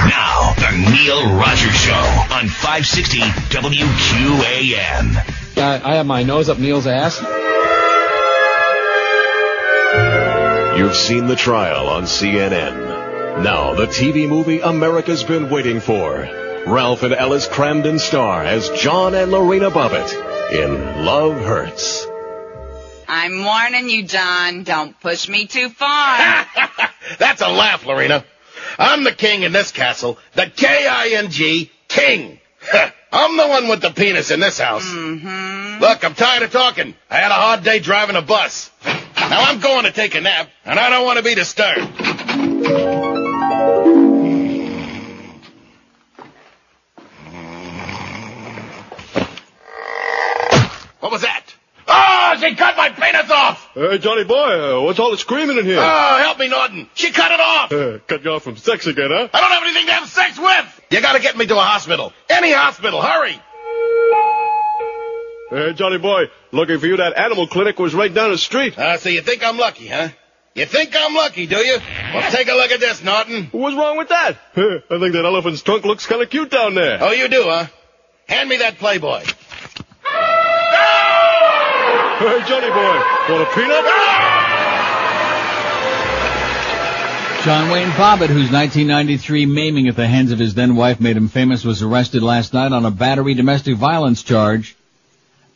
Now, the Neil Rogers Show on 560 WQAM. I have my nose up Neil's ass. You've seen the trial on CNN. Now, the TV movie America's been waiting for. Ralph and Ellis Cramden star as John and Lorena Bobbitt in Love Hurts. I'm warning you, John. Don't push me too far. That's a laugh, Lorena. I'm the king in this castle. The K-I-N-G, king. I'm the one with the penis in this house. Mm-hmm. Look, I'm tired of talking. I had a hard day driving a bus. Now I'm going to take a nap, and I don't want to be disturbed. What was that? Oh, she cut my penis off! Hey, Johnny boy, what's all the screaming in here? Oh, help me, Norton. She cut it off! Cut you off from sex again, huh? I don't have anything to have sex with! You gotta get me to a hospital. Any hospital, hurry! Hey, Johnny boy, looking for you, that animal clinic was right down the street. So you think I'm lucky, huh? You think I'm lucky, do you? Well, take a look at this, Norton. What's wrong with that? I think that elephant's trunk looks kind of cute down there. Oh, you do, huh? Hand me that Playboy. Hey, Johnny boy, want a peanut? John Wayne Bobbitt, whose 1993 maiming at the hands of his then-wife made him famous, was arrested last night on a battery domestic violence charge.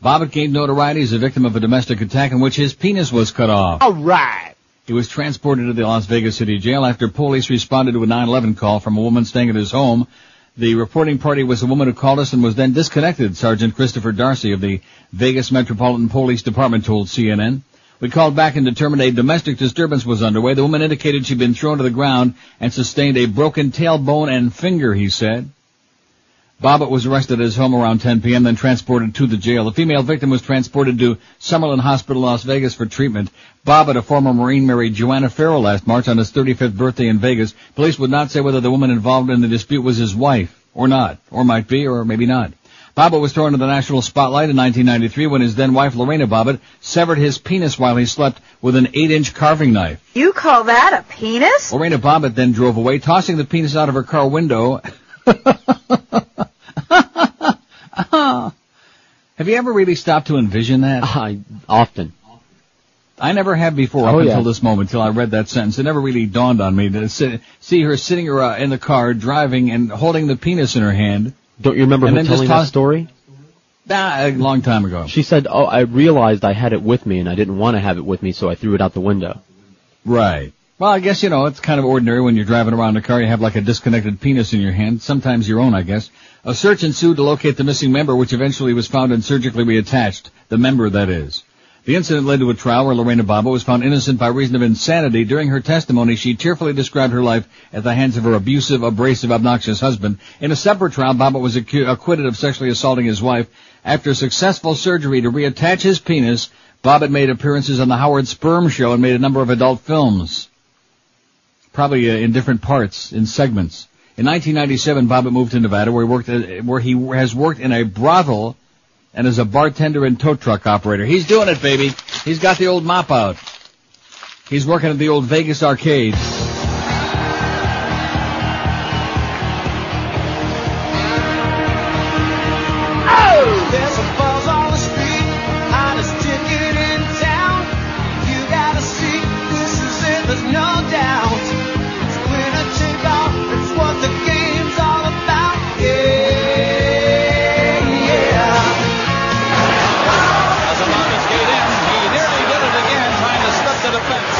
Bobbitt gained notoriety as a victim of a domestic attack in which his penis was cut off. All right. He was transported to the Las Vegas City Jail after police responded to a 9/11 call from a woman staying at his home. The reporting party was a woman who called us and was then disconnected, Sergeant Christopher Darcy of the Vegas Metropolitan Police Department told CNN. We called back and determined a domestic disturbance was underway. The woman indicated she'd been thrown to the ground and sustained a broken tailbone and finger, he said. Bobbitt was arrested at his home around 10 p.m., then transported to the jail. The female victim was transported to Summerlin Hospital, Las Vegas for treatment. Bobbitt, a former Marine, married Joanna Farrell last March on his 35th birthday in Vegas. Police would not say whether the woman involved in the dispute was his wife or not, or might be, or maybe not. Bobbitt was thrown into the national spotlight in 1993 when his then-wife, Lorena Bobbitt, severed his penis while he slept with an 8-inch carving knife. You call that a penis? Lorena Bobbitt then drove away, tossing the penis out of her car window. Have you ever really stopped to envision that? Often. I never have before until this moment, till I read that sentence. It never really dawned on me to see her sitting in the car, driving and holding the penis in her hand. Don't you remember her telling that story? A long time ago. She said, I realized I had it with me and I didn't want to have it with me, so I threw it out the window. Right. Well, I guess, it's kind of ordinary when you're driving around a car, you have like a disconnected penis in your hand, sometimes your own, I guess. A search ensued to locate the missing member, which eventually was found and surgically reattached. The member, that is. The incident led to a trial where Lorena Bobbitt was found innocent by reason of insanity. During her testimony, she tearfully described her life at the hands of her abusive, abrasive, obnoxious husband. In a separate trial, Bobbitt was acquitted of sexually assaulting his wife. After successful surgery to reattach his penis, Bobbitt made appearances on the Howard Sperm Show and made a number of adult films. Probably in different parts, in segments. In 1997, Bobbitt moved to Nevada, where he has worked in a brothel and as a bartender and tow truck operator. He's doing it, baby. He's got the old mop out. He's working at the old Vegas arcade. There's some balls on the street, hottest ticket in town. You gotta see, this is it, there's no doubt. It's winner take all, it's what the game's all about. Yeah, yeah. As Amonis skate in, he nearly did it again, trying to slip the defense.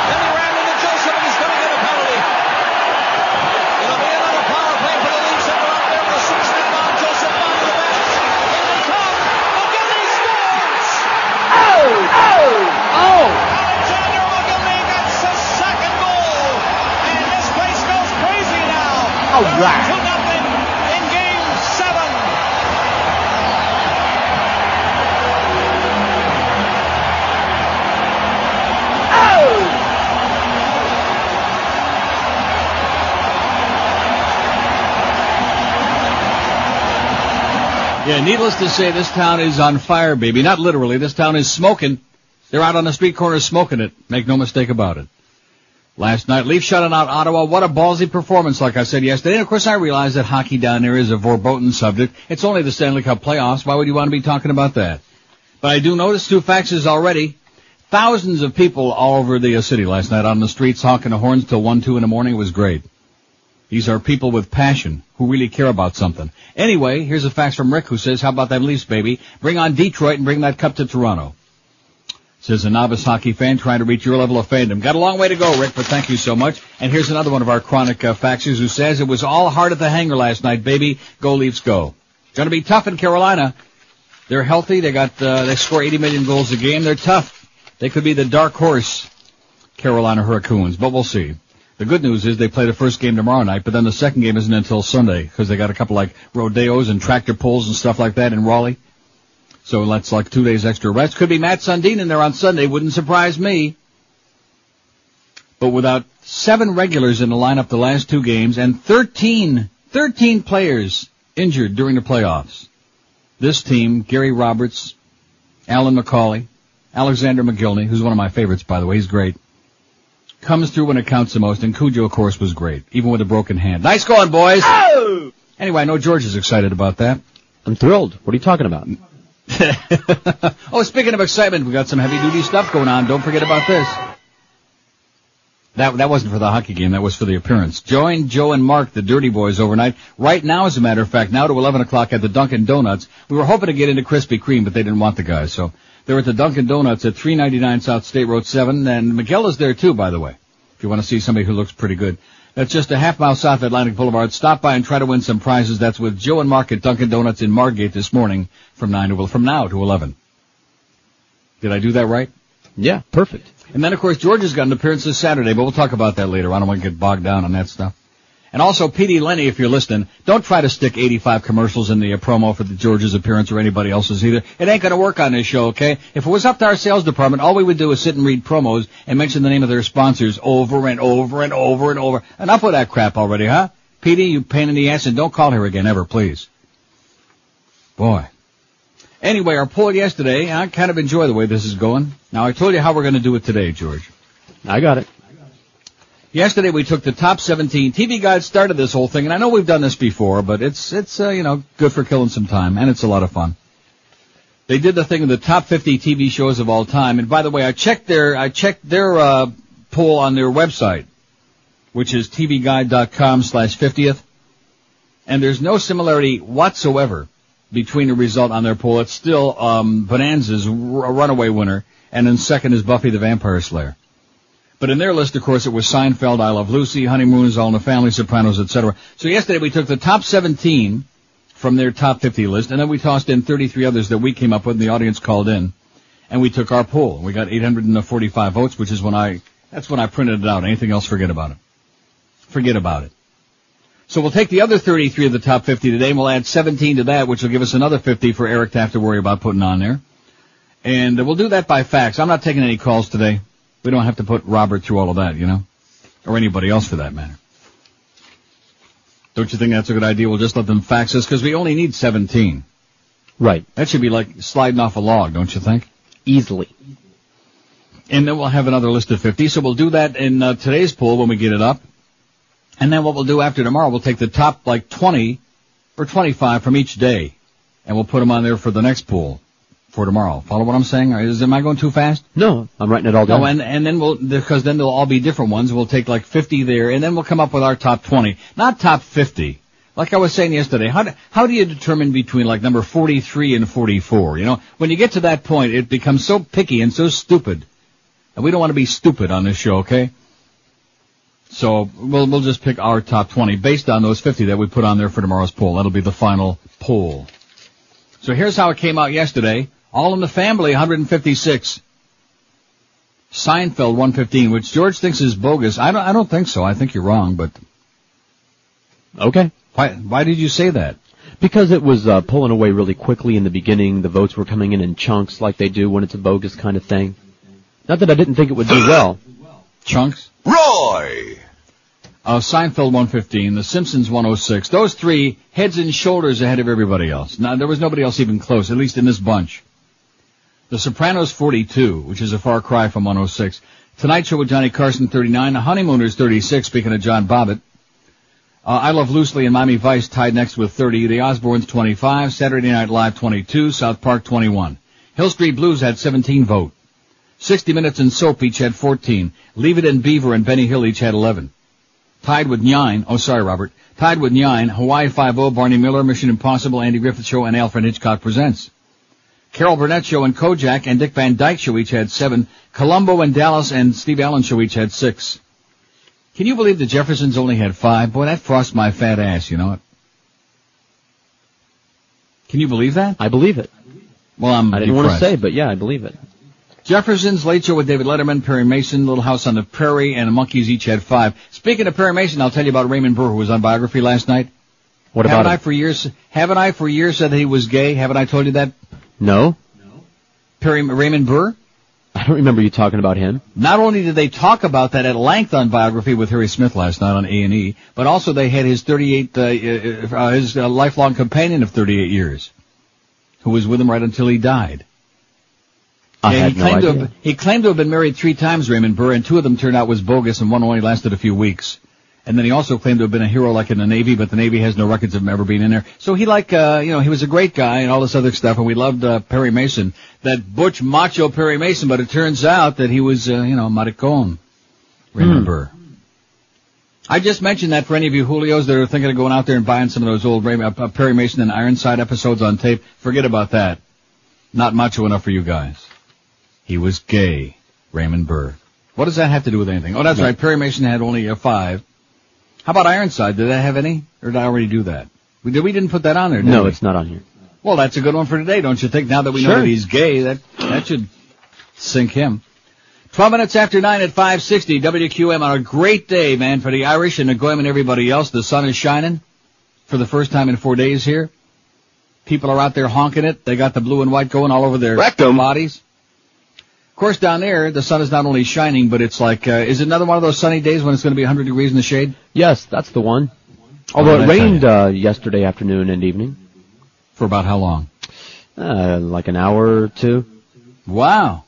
Then he ran into Joseph, and he's going to get a penalty. It'll be another power play for the Leafs, and they're up there with a 6-man on Joseph on the bench. Alexander Mogilny gets his second goal, and this place goes crazy now. All right. 2-0 in Game 7. Yeah, needless to say, this town is on fire, baby. Not literally. This town is smoking. They're out on the street corner smoking it. Make no mistake about it. last night. Leafs shutting out Ottawa. What a ballsy performance, like I said yesterday. And of course I realize that hockey down there is a verboten subject. It's only the Stanley Cup playoffs. Why would you want to be talking about that? But I do notice two faxes already. Thousands of people all over the city last night on the streets honking the horns till 1, 2 in the morning. It was great. These are people with passion who really care about something. Anyway, here's a fax from Rick who says, how about them Leafs, baby? Bring on Detroit and bring that cup to Toronto. Says a novice hockey fan trying to reach your level of fandom. Got a long way to go, Rick, but thank you so much. And here's another one of our chronic faxers who says, it was all hard at the hangar last night, baby. Go Leafs, go. Gonna be tough in Carolina. They're healthy. They score 80 million goals a game. They're tough. They could be the dark horse Carolina Hurricanes, but we'll see. The good news is they play the first game tomorrow night, but then the second game isn't until Sunday because they got a couple like rodeos and tractor pulls and stuff like that in Raleigh. So that's like 2 days extra rest. Could be Matt Sundin in there on Sunday. Wouldn't surprise me. But without 7 regulars in the lineup the last 2 games and 13 players injured during the playoffs, this team, Gary Roberts, Alan McCauley, Alexander McGillney, who's one of my favorites, by the way, he's great, comes through when it counts the most, and Cujo, of course, was great, even with a broken hand. Nice going, boys! Oh! Anyway, I know George is excited about that. I'm thrilled. What are you talking about? Oh, speaking of excitement, we got some heavy-duty stuff going on. Don't forget about this. That wasn't for the hockey game. That was for the appearance. Join Joe and Mark, the Dirty Boys, overnight. Right now, as a matter of fact, now to 11 o'clock at the Dunkin' Donuts. We were hoping to get into Krispy Kreme, but they didn't want the guys, so they're at the Dunkin' Donuts at 399 South State Road 7, and Miguel is there too, by the way, if you want to see somebody who looks pretty good. That's just a half mile south of Atlantic Boulevard. Stop by and try to win some prizes. That's with Joe and Mark at Dunkin' Donuts in Margate this morning from now to 11. Did I do that right? Yeah, perfect. And then, of course, George has got an appearance this Saturday, but we'll talk about that later. I don't want to get bogged down on that stuff. And also, P.D. Lenny, if you're listening, don't try to stick 85 commercials in the promo for the George's appearance or anybody else's either. It ain't going to work on this show, okay? If it was up to our sales department, all we would do is sit and read promos and mention the name of their sponsors over and over and over and over. Enough with that crap already, huh? P.D., you pain in the ass, and don't call here again ever, please. Boy. Anyway, our poll yesterday, I kind of enjoy the way this is going. Now, I told you how we're going to do it today, George. I got it. Yesterday we took the top 17. TV Guide started this whole thing, and I know we've done this before, but it's good for killing some time, and it's a lot of fun. They did the thing of the top 50 TV shows of all time, and by the way, I checked their poll on their website, which is tvguide.com/50th, and there's no similarity whatsoever between the result on their poll. It's still Bonanza's a runaway winner, and then second is Buffy the Vampire Slayer. But in their list, of course, it was Seinfeld, I Love Lucy, Honeymoon's All in the Family, Sopranos, etc. So yesterday we took the top 17 from their top 50 list, and then we tossed in 33 others that we came up with and the audience called in, and we took our poll. We got 845 votes, which is that's when I printed it out. Anything else, forget about it. Forget about it. So we'll take the other 33 of the top 50 today, and we'll add 17 to that, which will give us another 50 for Eric to have to worry about putting on there. And we'll do that by fax. I'm not taking any calls today. We don't have to put Robert through all of that, or anybody else for that matter. Don't you think that's a good idea? We'll just let them fax us, because we only need 17. Right. That should be like sliding off a log, don't you think? Easily. And then we'll have another list of 50, so we'll do that in today's poll when we get it up. And then what we'll do after tomorrow, we'll take the top 20 or 25 from each day, and we'll put them on there for the next poll for tomorrow. Follow what I'm saying? Am I going too fast? No, I'm writing it all down. No, and then because then they'll all be different ones. We'll take 50 there, and then we'll come up with our top 20, not top 50. Like I was saying yesterday, how do you determine between number 43 and 44? When you get to that point, it becomes so picky and so stupid, and we don't want to be stupid on this show, okay? So we'll just pick our top 20 based on those 50 that we put on there for tomorrow's poll. That'll be the final poll. So here's how it came out yesterday. All in the Family, 156. Seinfeld, 115, which George thinks is bogus. I don't think so. I think you're wrong, but okay. Why did you say that? Because it was pulling away really quickly in the beginning. The votes were coming in chunks like they do when it's a bogus kind of thing. Not that I didn't think it would do well. Chunks? Roy! Seinfeld 115, The Simpsons 106. Those three heads and shoulders ahead of everybody else. Now, there was nobody else even close, at least in this bunch. The Sopranos 42, which is a far cry from 106. Tonight Show with Johnny Carson, 39. The Honeymooners, 36, speaking of John Bobbitt. I Love Loosely and Miami Vice tied next with 30. The Osbournes, 25. Saturday Night Live, 22. South Park, 21. Hill Street Blues had 17 vote. 60 Minutes and Soap each had 14. Leave It and Beaver and Benny Hill each had 11. Tied with 9, Tied with 9, Hawaii Five-0, Barney Miller, Mission Impossible, Andy Griffith Show, and Alfred Hitchcock Presents. Carol Burnett Show and Kojak and Dick Van Dyke Show each had 7. Columbo and Dallas and Steve Allen Show each had 6. Can you believe the Jeffersons only had 5? Boy, that frosts my fat ass, you know it. Can you believe that? I believe it. Well, I didn't want to say, but yeah, I believe it. Jefferson's, Late Show with David Letterman, Perry Mason, Little House on the Prairie, and the Monkees each had 5. Speaking of Perry Mason, I'll tell you about Raymond Burr, who was on Biography last night. What about Haven't I for years said that he was gay? Haven't I told you that? No. Raymond Burr? I don't remember you talking about him. Not only did they talk about that at length on Biography with Harry Smith last night on A&E, but also they had his his lifelong companion of 38 years, who was with him right until he died. He claimed to have been married 3 times, Raymond Burr, and 2 of them turned out was bogus, and 1 only lasted a few weeks. And then he also claimed to have been a hero like in the Navy, but the Navy has no records of him ever being in there. So he he was a great guy and all this other stuff, and we loved Perry Mason, that butch macho Perry Mason, but it turns out that he was, maricon, Raymond Burr. I just mentioned that for any of you Julios that are thinking of going out there and buying some of those old Perry Mason and Ironside episodes on tape. Forget about that. Not macho enough for you guys. He was gay, Raymond Burr. What does that have to do with anything? Oh, that's right. Perry Mason had only a 5. How about Ironside? Did that have any? Or did I already do that? We didn't put that on there, did we? No, it's not on here. Well, that's a good one for today, don't you think? Now that we know that he's gay, that should sink him. 12 minutes after 9 at 560 WQM on a great day, man, for the Irish and the Goyim and everybody else. The sun is shining for the first time in 4 days here. People are out there honking it. They got the blue and white going all over their bodies. Of course, down there, the sun is not only shining, but it's like, is it another one of those sunny days when it's going to be 100 degrees in the shade? Yes, that's the one. Although it rained yesterday afternoon and evening. For about how long? Like an hour or 2. Wow.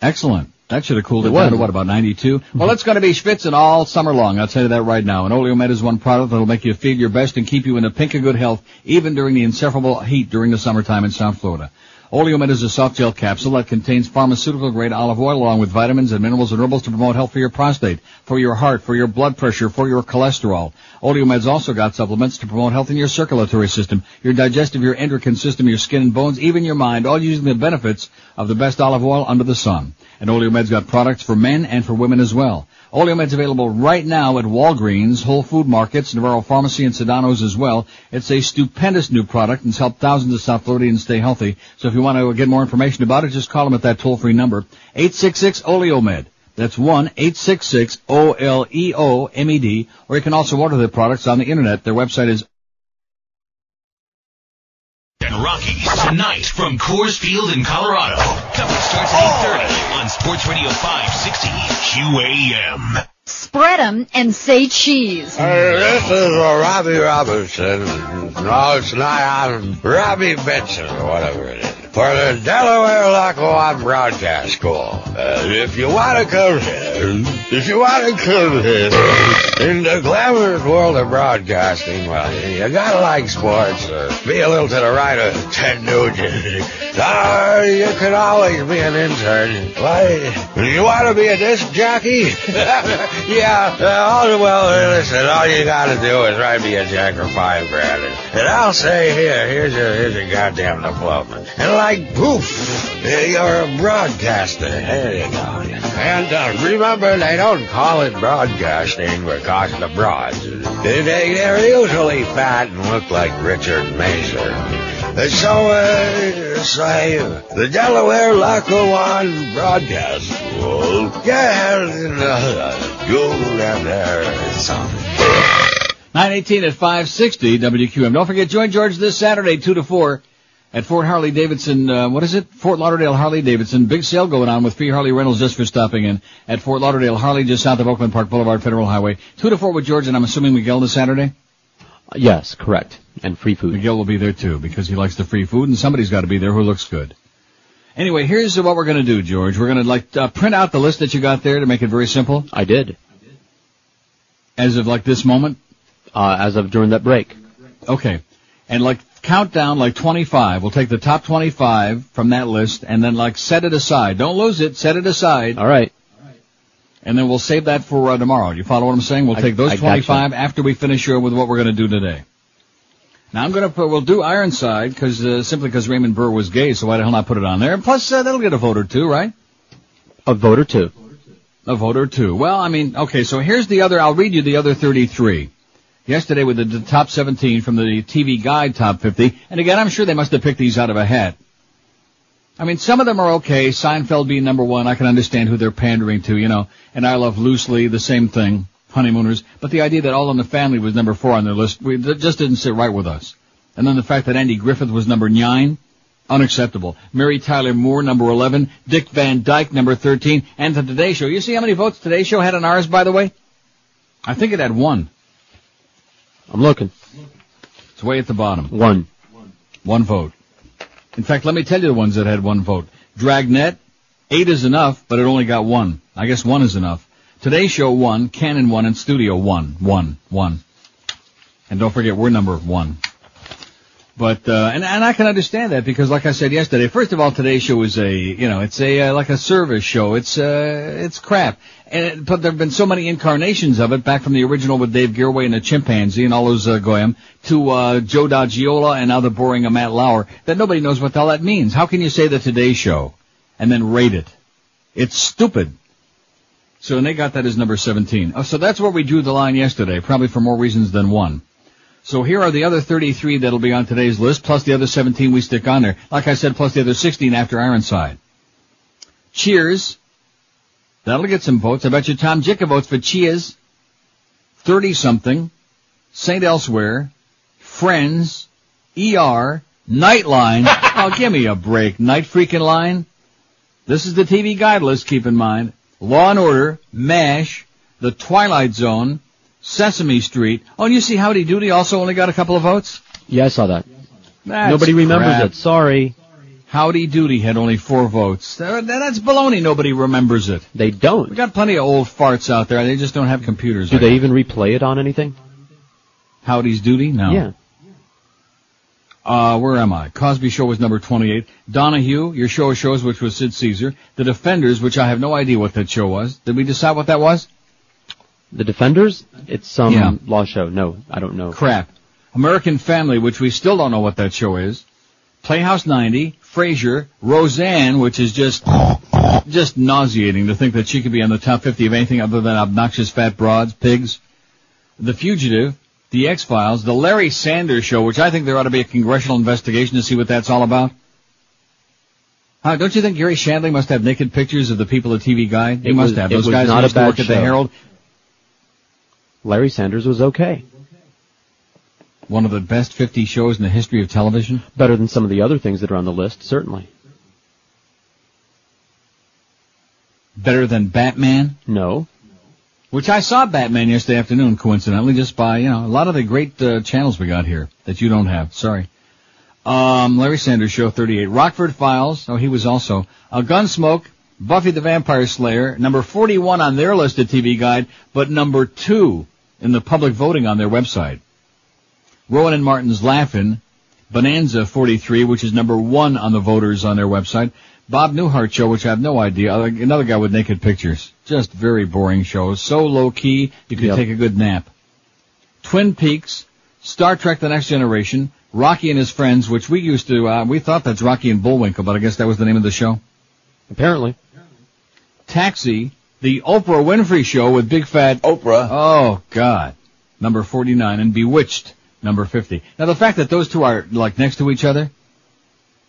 Excellent. That should have cooled it down to, about 92? Well, it's going to be schwitzing all summer long, I'll tell you that right now. And Oleomed is one product that will make you feel your best and keep you in the pink of good health, even during the insufferable heat during the summertime in South Florida. Oleomed is a soft gel capsule that contains pharmaceutical-grade olive oil along with vitamins and minerals and herbals to promote health for your prostate, for your heart, for your blood pressure, for your cholesterol. Oleomed's also got supplements to promote health in your circulatory system, your digestive, your endocrine system, your skin and bones, even your mind, all using the benefits of the best olive oil under the sun. And Oleomed's got products for men and for women as well. Oleomed's available right now at Walgreens, Whole Food Markets, Navarro Pharmacy, and Sedano's as well. It's a stupendous new product and it's helped thousands of South Floridians stay healthy. So if you want to get more information about it, just call them at that toll-free number, 866-OLEOMED. That's 1-866-OLEOMED. Or you can also order their products on the Internet. Their website is... And Rockies tonight from Coors Field in Colorado. Coverage starts at 8:30 on Sports Radio 560 QAM. Spread 'em and say cheese. This is Robbie Robinson. No, it's not. I'm Robbie Benson or whatever it is. For the Delaware Lackawanna Broadcast School. If you want to come here in the glamorous world of broadcasting, well, you gotta like sports or be a little to the right of Ted Nugent. Or you can always be an intern. Why, you want to be a disc jockey? Yeah, listen, all you gotta do is write me a check for $5,000. And I'll say, here's your goddamn diploma. And like, poof, you're a broadcaster. There you go. And remember, they don't call it broadcasting because the broads. They're usually fat and look like Richard Mason. So, say, the Delaware Lackawanna Broadcast School. Yeah, go down there and something. 9:18 at 560 WQM. Don't forget, join George this Saturday, 2 to 4, at Fort Harley-Davidson, Fort Lauderdale Harley-Davidson. Big sale going on with free Harley rentals just for stopping in at Fort Lauderdale Harley, just south of Oakland Park Boulevard, Federal Highway. 2 to 4 with George, and I'm assuming Miguel this Saturday? Yes, correct. And free food. Miguel will be there too, because he likes the free food, and somebody's got to be there who looks good. Anyway, here's what we're going to do, George. We're going to print out the list that you got there to make it very simple. I did. As of this moment? As of during that break. Okay. And count down 25. We'll take the top 25 from that list and then set it aside. Don't lose it. Set it aside. All right. And then we'll save that for tomorrow. Do you follow what I'm saying? We'll take those 25 after we finish with what we're going to do today. Now we'll do Ironside simply because Raymond Burr was gay, so why the hell not put it on there? And plus, that'll get a vote or two, right? A vote or two. A vote or two. Well, okay, so here's I'll read you the other 33. Yesterday with the top 17 from the TV Guide top 50. And again, I'm sure they must have picked these out of a hat. Some of them are okay. Seinfeld being number one, I can understand who they're pandering to, and I Love Lucy, the same thing. Honeymooners, but the idea that All in the Family was number 4 on their list, that just didn't sit right with us. And then the fact that Andy Griffith was number 9, unacceptable. Mary Tyler Moore, number 11. Dick Van Dyke, number 13. And the Today Show. You see how many votes Today Show had on ours, by the way? I think it had 1. I'm looking. It's way at the bottom. 1. 1 vote. In fact, let me tell you the ones that had 1 vote. Dragnet, 8 is enough, but it only got 1. I guess 1 is enough. Today Show 1, Canon 1, and Studio 1. 1. And don't forget, we're number 1. But, and I can understand that because like I said yesterday, first of all, Today's Show is it's like a service show. It's crap. But there have been so many incarnations of it, back from the original with Dave Gearway and the chimpanzee and all those, Goyam, to, Joe Daggiola and now the boring Matt Lauer, that nobody knows what the hell that means. How can you say the Today Show and then rate it? It's stupid. So, and they got that as number 17. Oh, so that's where we drew the line yesterday, probably for more reasons than one. So here are the other 33 that'll be on today's list, plus the other 17 we stick on there. Like I said, plus the other 16 after Ironside. Cheers. That'll get some votes. I bet you Tom Jicka votes for Cheers. 30-something. St. Elsewhere. Friends. ER. Nightline. Oh, give me a break. Night freaking line. This is the TV Guide list, keep in mind. Law and Order, MASH, The Twilight Zone, Sesame Street. Oh, and you see Howdy Doody also only got a couple of votes? Yeah, I saw that. Nobody remembers it. Sorry. Howdy Doody had only 4 votes. That's baloney. Nobody remembers it. They don't. We got plenty of old farts out there. They just don't have computers. Do they even replay it on anything? Howdy's Doody? No. Yeah. Where am I? Cosby Show was number 28. Donahue, your show of shows, which was Sid Caesar. The Defenders, which I have no idea what that show was. Did we decide what that was? The Defenders? It's some law show. No, I don't know. Crap. American Family, which we still don't know what that show is. Playhouse 90, Frasier, Roseanne, which is just nauseating to think that she could be on the top 50 of anything other than obnoxious fat broads, pigs. The Fugitive, The X-Files, The Larry Sanders Show, which I think there ought to be a congressional investigation to see what that's all about. Don't you think Gary Shandling must have naked pictures of the people at TV Guide? He must have. Those guys who used to work at the Herald. Larry Sanders was okay. One of the best 50 shows in the history of television. Better than some of the other things that are on the list, certainly. Better than Batman? No. Which I saw Batman yesterday afternoon, coincidentally, just by, a lot of the great channels we got here that you don't have. Sorry. Larry Sanders Show, 38. Rockford Files. Oh, he was also. Gunsmoke. Buffy the Vampire Slayer. Number 41 on their list at TV Guide, but number 2 in the public voting on their website. Rowan and Martin's Laugh-In. Bonanza, 43, which is number 1 on the voters on their website. Bob Newhart Show, which I have no idea. Another guy with naked pictures. Just very boring shows. So low-key, you could take a good nap. Twin Peaks, Star Trek The Next Generation, Rocky and His Friends, which we used to, we thought that's Rocky and Bullwinkle, but I guess that was the name of the show. Apparently. Taxi, The Oprah Winfrey Show with Big Fat Oprah. Oh, God. Number 49. And Bewitched, number 50. Now, the fact that those two are, next to each other,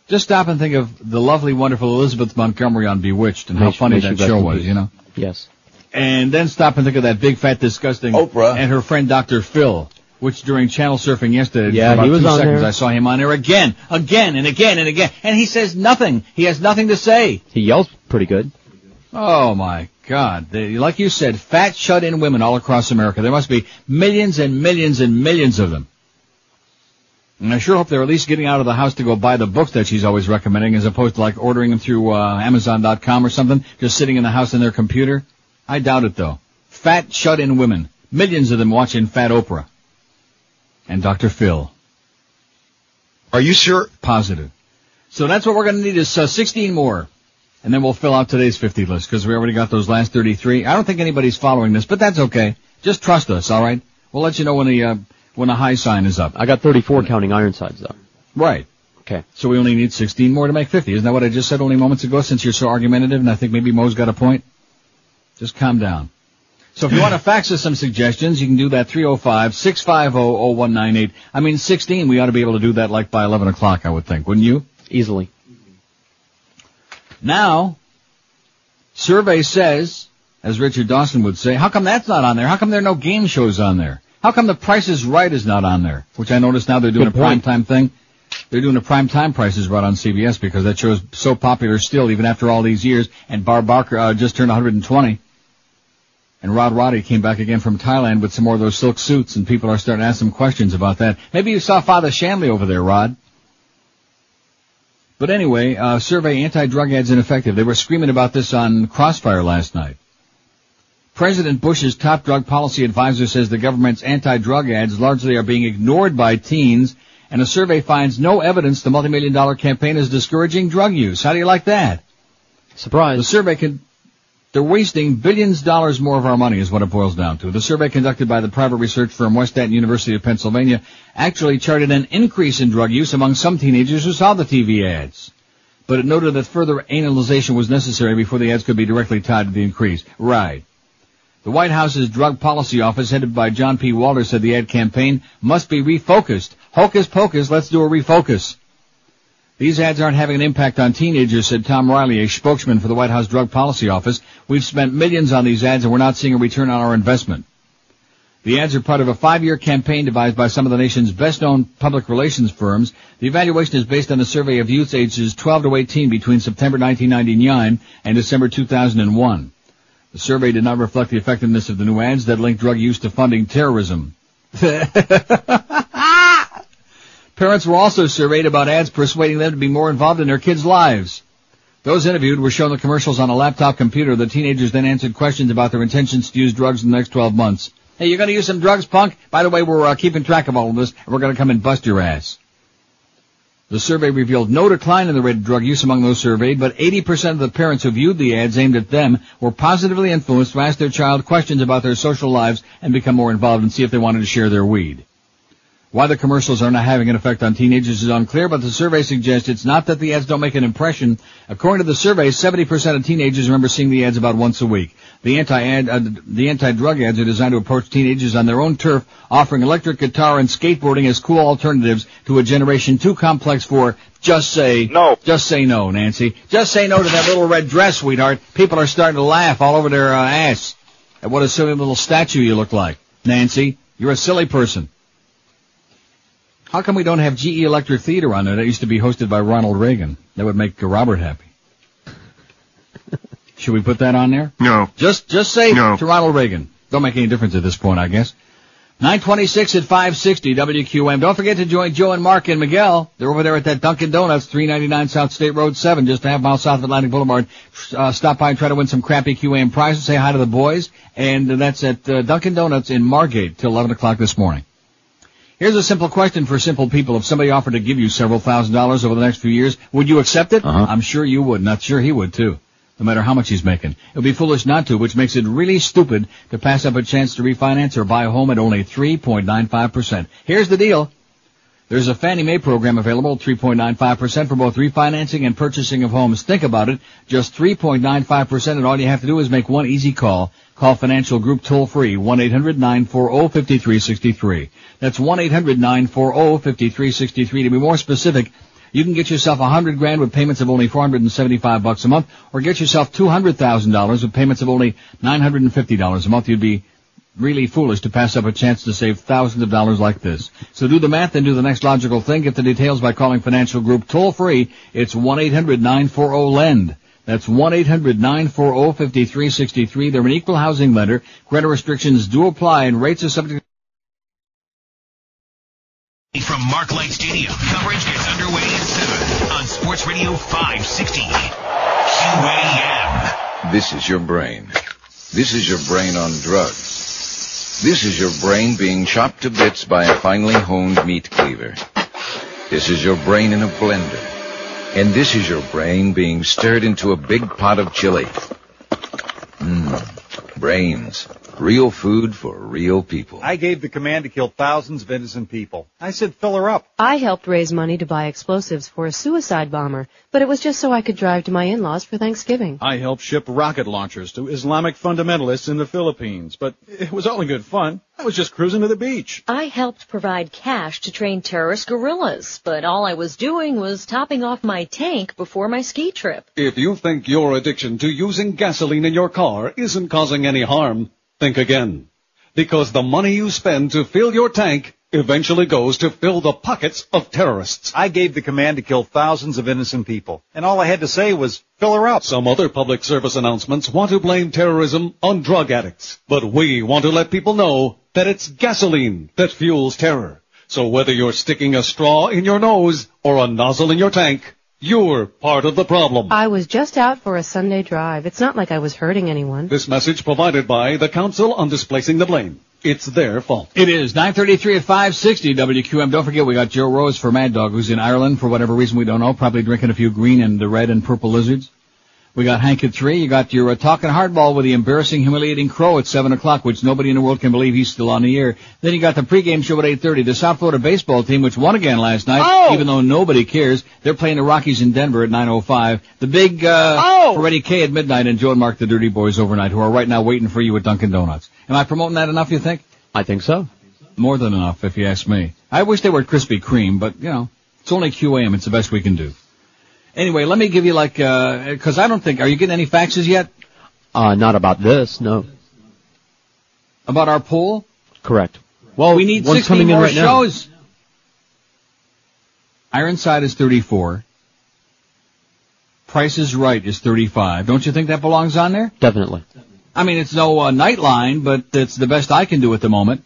just stop and think of the lovely, wonderful Elizabeth Montgomery on Bewitched and how funny that show was, Yes. And then stop and think of that big, fat, disgusting Oprah and her friend Dr. Phil, which during channel surfing yesterday, for about he was 2 on seconds, there. I saw him on there again, and again. And he says nothing. He has nothing to say. He yells pretty good. Oh, my God. Like you said, fat, shut-in women all across America. There must be millions and millions and millions of them. And I sure hope they're at least getting out of the house to go buy the books that she's always recommending, as opposed to like ordering them through Amazon.com or something, just sitting in the house on their computer. I doubt it, though. Fat, shut-in women. Millions of them watching Fat Oprah. And Dr. Phil. Are you sure? Positive. So that's what we're going to need is 16 more. And then we'll fill out today's 50 list, because we already got those last 33. I don't think anybody's following this, but that's okay. Just trust us, all right? We'll let you know when the high sign is up. I got 34 counting Ironsides, though. Right. Okay. So we only need 16 more to make 50. Isn't that what I just said only moments ago, since you're so argumentative, and I think maybe Mo's got a point? Just calm down. So if you want to fax us some suggestions, you can do that 305-650-0198. I mean, 16, we ought to be able to do that like by 11 o'clock, I would think. Wouldn't you? Easily. Now, survey says, as Richard Dawson would say, how come that's not on there? How come there are no game shows on there? How come The Price is Right is not on there? Which I notice now they're doing a primetime thing. They're doing a primetime Price is Right on CBS because that show is so popular still, even after all these years. And Barb Barker just turned 120. And Rod Roddy came back again from Thailand with some more of those silk suits, and people are starting to ask some questions about that. Maybe you saw Father Shanley over there, Rod. But anyway, survey anti-drug ads ineffective. They were screaming about this on Crossfire last night. President Bush's top drug policy advisor says the government's anti-drug ads largely are being ignored by teens, and a survey finds no evidence the multi-million-dollar campaign is discouraging drug use. How do you like that? Surprise. The survey they're wasting billions of dollars more of our money is what it boils down to. The survey conducted by the private research firm West Staten University of Pennsylvania actually charted an increase in drug use among some teenagers who saw the TV ads. But it noted that further analyzation was necessary before the ads could be directly tied to the increase. Right. The White House's Drug Policy Office, headed by John P. Walter, said the ad campaign must be refocused. Hocus pocus, let's do a refocus. These ads aren't having an impact on teenagers, said Tom Riley, a spokesman for the White House Drug Policy Office. We've spent millions on these ads and we're not seeing a return on our investment. The ads are part of a 5-year campaign devised by some of the nation's best-known public relations firms. The evaluation is based on a survey of youths ages 12 to 18 between September 1999 and December 2001. The survey did not reflect the effectiveness of the new ads that link drug use to funding terrorism. Parents were also surveyed about ads persuading them to be more involved in their kids' lives. Those interviewed were shown the commercials on a laptop computer. The teenagers then answered questions about their intentions to use drugs in the next 12 months. Hey, you're going to use some drugs, punk? By the way, we're keeping track of all of this, and we're going to come and bust your ass. The survey revealed no decline in the rate of drug use among those surveyed, but 80% of the parents who viewed the ads aimed at them were positively influenced to ask their child questions about their social lives and become more involved and see if they wanted to share their weed. Why the commercials are not having an effect on teenagers is unclear, but the survey suggests it's not that the ads don't make an impression. According to the survey, 70% of teenagers remember seeing the ads about once a week. The anti-drug ads are designed to approach teenagers on their own turf, offering electric guitar and skateboarding as cool alternatives to a generation too complex for just say no. Just say no, Nancy. Just say no to that little red dress, sweetheart. People are starting to laugh all over their ass at what a silly little statue you look like. Nancy, you're a silly person. How come we don't have GE Electric Theater on there? That used to be hosted by Ronald Reagan. That would make Robert happy. Should we put that on there? No. Just say no to Ronald Reagan. Don't make any difference at this point, I guess. 926 at 560 WQM. Don't forget to join Joe and Mark and Miguel. They're over there at that Dunkin' Donuts, 399 South State Road 7, just a half mile south of Atlantic Boulevard. Stop by and try to win some crappy QAM prizes. Say hi to the boys. And that's at Dunkin' Donuts in Margate till 11 o'clock this morning. Here's a simple question for simple people. If somebody offered to give you several $1,000s over the next few years, would you accept it? I'm sure you would. Not sure he would, too. No matter how much he's making. It would be foolish not to, which makes it really stupid to pass up a chance to refinance or buy a home at only 3.95%. Here's the deal. There's a Fannie Mae program available at 3.95% for both refinancing and purchasing of homes. Think about it. Just 3.95%, and all you have to do is make one easy call. Call Financial Group toll-free, 1-800-940-5363. That's 1-800-940-5363. To be more specific, you can get yourself $100,000 with payments of only $475 a month, or get yourself $200,000 with payments of only $950 a month. You'd be really foolish to pass up a chance to save thousands of dollars like this. So do the math and do the next logical thing. Get the details by calling Financial Group toll-free. It's 1-800-940-LEND. That's 1-800-940-5363. They're an equal housing lender. Credit restrictions do apply, and rates are subject From Marklight Stadium, coverage gets underway at 7 on Sports Radio 560 QAM. This is your brain. This is your brain on drugs. This is your brain being chopped to bits by a finely honed meat cleaver. This is your brain in a blender. And this is your brain being stirred into a big pot of chili. Brains. Real food for real people. I gave the command to kill thousands of innocent people. I said, fill her up. I helped raise money to buy explosives for a suicide bomber, but it was just so I could drive to my in-laws for Thanksgiving. I helped ship rocket launchers to Islamic fundamentalists in the Philippines, but it was all in good fun. I was just cruising to the beach. I helped provide cash to train terrorist guerrillas, but all I was doing was topping off my tank before my ski trip. If you think your addiction to using gasoline in your car isn't causing any harm, think again. Because the money you spend to fill your tank eventually goes to fill the pockets of terrorists. I gave the command to kill thousands of innocent people, and all I had to say was, fill her up. Some other public service announcements want to blame terrorism on drug addicts, but we want to let people know that it's gasoline that fuels terror. So whether you're sticking a straw in your nose or a nozzle in your tank, you're part of the problem. I was just out for a Sunday drive. It's not like I was hurting anyone. This message provided by the Council on Displacing the Blame. It's their fault. It is 9:33 at 560 WQM. Don't forget, we got Joe Rose for Mad Dog, who's in Ireland for whatever reason we don't know, probably drinking a few green and red and purple lizards. We got Hank at 3. You got your talking hardball with the embarrassing, humiliating Crow at 7 o'clock, which nobody in the world can believe he's still on the air. Then you got the pregame show at 8:30. The South Florida baseball team, which won again last night, even though nobody cares. They're playing the Rockies in Denver at 9:05. The big for Eddie K at midnight, and Joe and Mark, the Dirty Boys, overnight, who are right now waiting for you at Dunkin' Donuts. Am I promoting that enough, you think? I think so. More than enough, if you ask me. I wish they were Krispy Kreme, but, you know, it's only QAM. It's the best we can do. Anyway, let me give you because I don't think, are you getting any faxes yet? Not about this, no. About our poll? Correct. Well, we need one's 16 coming in more right shows. Now. Ironside is 34. Price is Right is 35. Don't you think that belongs on there? Definitely. I mean, it's no Nightline, but it's the best I can do at the moment.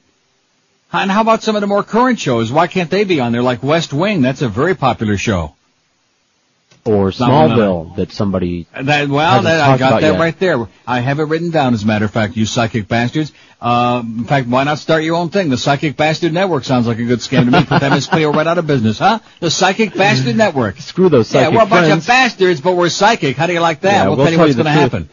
And how about some of the more current shows? Why can't they be on there? Like West Wing, that's a very popular show. Or Smallville, that somebody I got that right there. I have it written down, as a matter of fact, you psychic bastards. In fact, why not start your own thing? The Psychic Bastard Network sounds like a good scam to me. Put that Miss Cleo right out of business, huh? The Psychic Bastard Network. Screw those psychic we're a bunch friends. of bastards, but we're psychic. How do you like that? Yeah, we'll we'll tell you tell what's you going to happen.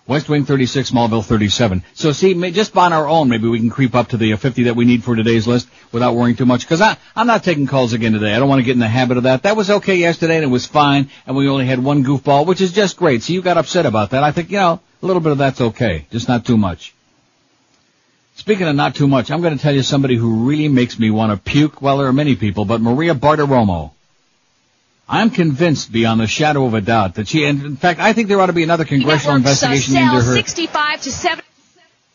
West Wing 36, Smallville 37. So see, just on our own, maybe we can creep up to the 50 that we need for today's list without worrying too much. Because I'm not taking calls again today. I don't want to get in the habit of that. That was okay yesterday, and it was fine, and we only had one goofball, which is just great. So you got upset about that. I think, a little bit of that's okay, just not too much. Speaking of not too much, I'm going to tell you somebody who really makes me want to puke. Well, there are many people, but Maria Bartiromo. I'm convinced beyond the shadow of a doubt that and in fact, I think there ought to be another congressional investigation into her. 65 to 7.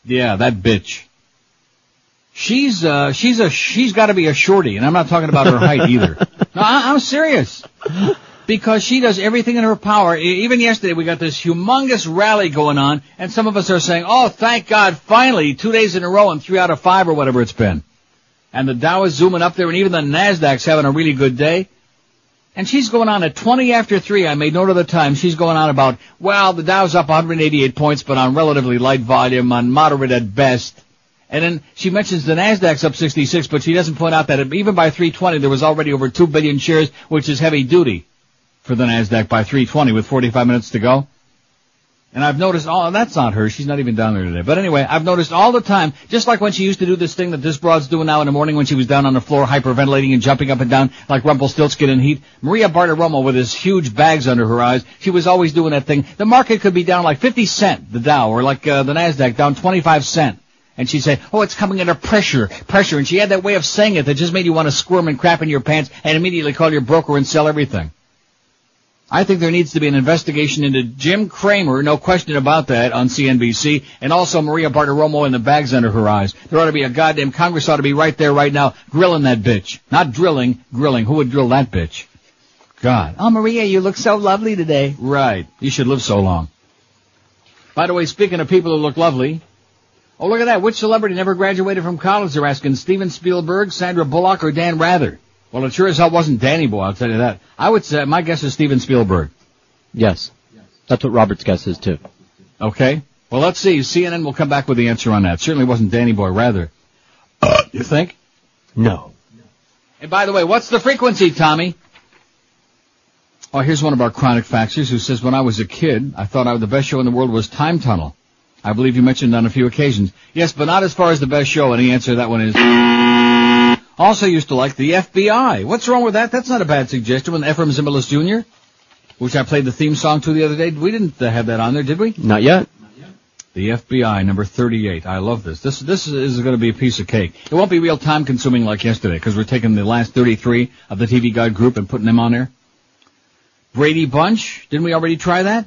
Yeah, that bitch. She's got to be a shorty, and I'm not talking about her height either. No, I'm serious. Because she does everything in her power. Even yesterday, we got this humongous rally going on, and some of us are saying, oh, thank God, finally, 2 days in a row and 3 out of 5 or whatever it's been. And the Dow is zooming up there, and even the NASDAQ's having a really good day. And she's going on at 20 after 3. I made note of the time. She's going on about, the Dow's up 188 points, but on relatively light volume, on moderate at best. And then she mentions the NASDAQ's up 66, but she doesn't point out that even by 320, there was already over 2 billion shares, which is heavy duty for the NASDAQ by 320 with 45 minutes to go. And I've noticed, that's not her. She's not even down there today. But anyway, I've noticed all the time, just like when she used to do this thing that this broad's doing now in the morning when she was down on the floor hyperventilating and jumping up and down like Rumpelstiltskin in heat. Maria Bartiromo with his huge bags under her eyes, she was always doing that thing. The market could be down like 50 cents, the Dow, or like the NASDAQ down 25 cents. And she'd say, it's coming under pressure. And she had that way of saying it that just made you want to squirm and crap in your pants and immediately call your broker and sell everything. I think there needs to be an investigation into Jim Cramer, no question about that, on CNBC, and also Maria Bartiromo and the bags under her eyes. There ought to be a goddamn Congress ought to be right there right now grilling that bitch. Not drilling, grilling. Who would drill that bitch? God. Oh, Maria, you look so lovely today. Right. You should live so long. By the way, speaking of people who look lovely, Oh, look at that. Which celebrity never graduated from college? They're asking Steven Spielberg, Sandra Bullock, or Dan Rather. Well, it sure as hell wasn't Danny Boy, I'll tell you that. I would say, my guess is Steven Spielberg. Yes. That's what Robert's guess is, too. Okay. Well, let's see. CNN will come back with the answer on that. Certainly wasn't Danny Boy Rather. You think? No. And by the way, what's the frequency, Tommy? Oh, here's one of our chronic faxers who says, when I was a kid, I thought the best show in the world was Time Tunnel. I believe you mentioned it on a few occasions. Yes, but not as far as the best show, and the answer to that one is... Also used to like the FBI. What's wrong with that? That's not a bad suggestion. When Ephraim Zimbalist Jr., which I played the theme song to the other day, we didn't have that on there, did we? Not yet. The FBI, number 38. I love this. This is going to be a piece of cake. It won't be real time consuming like yesterday, because we're taking the last 33 of the TV Guide group and putting them on there. Brady Bunch. Didn't we already try that?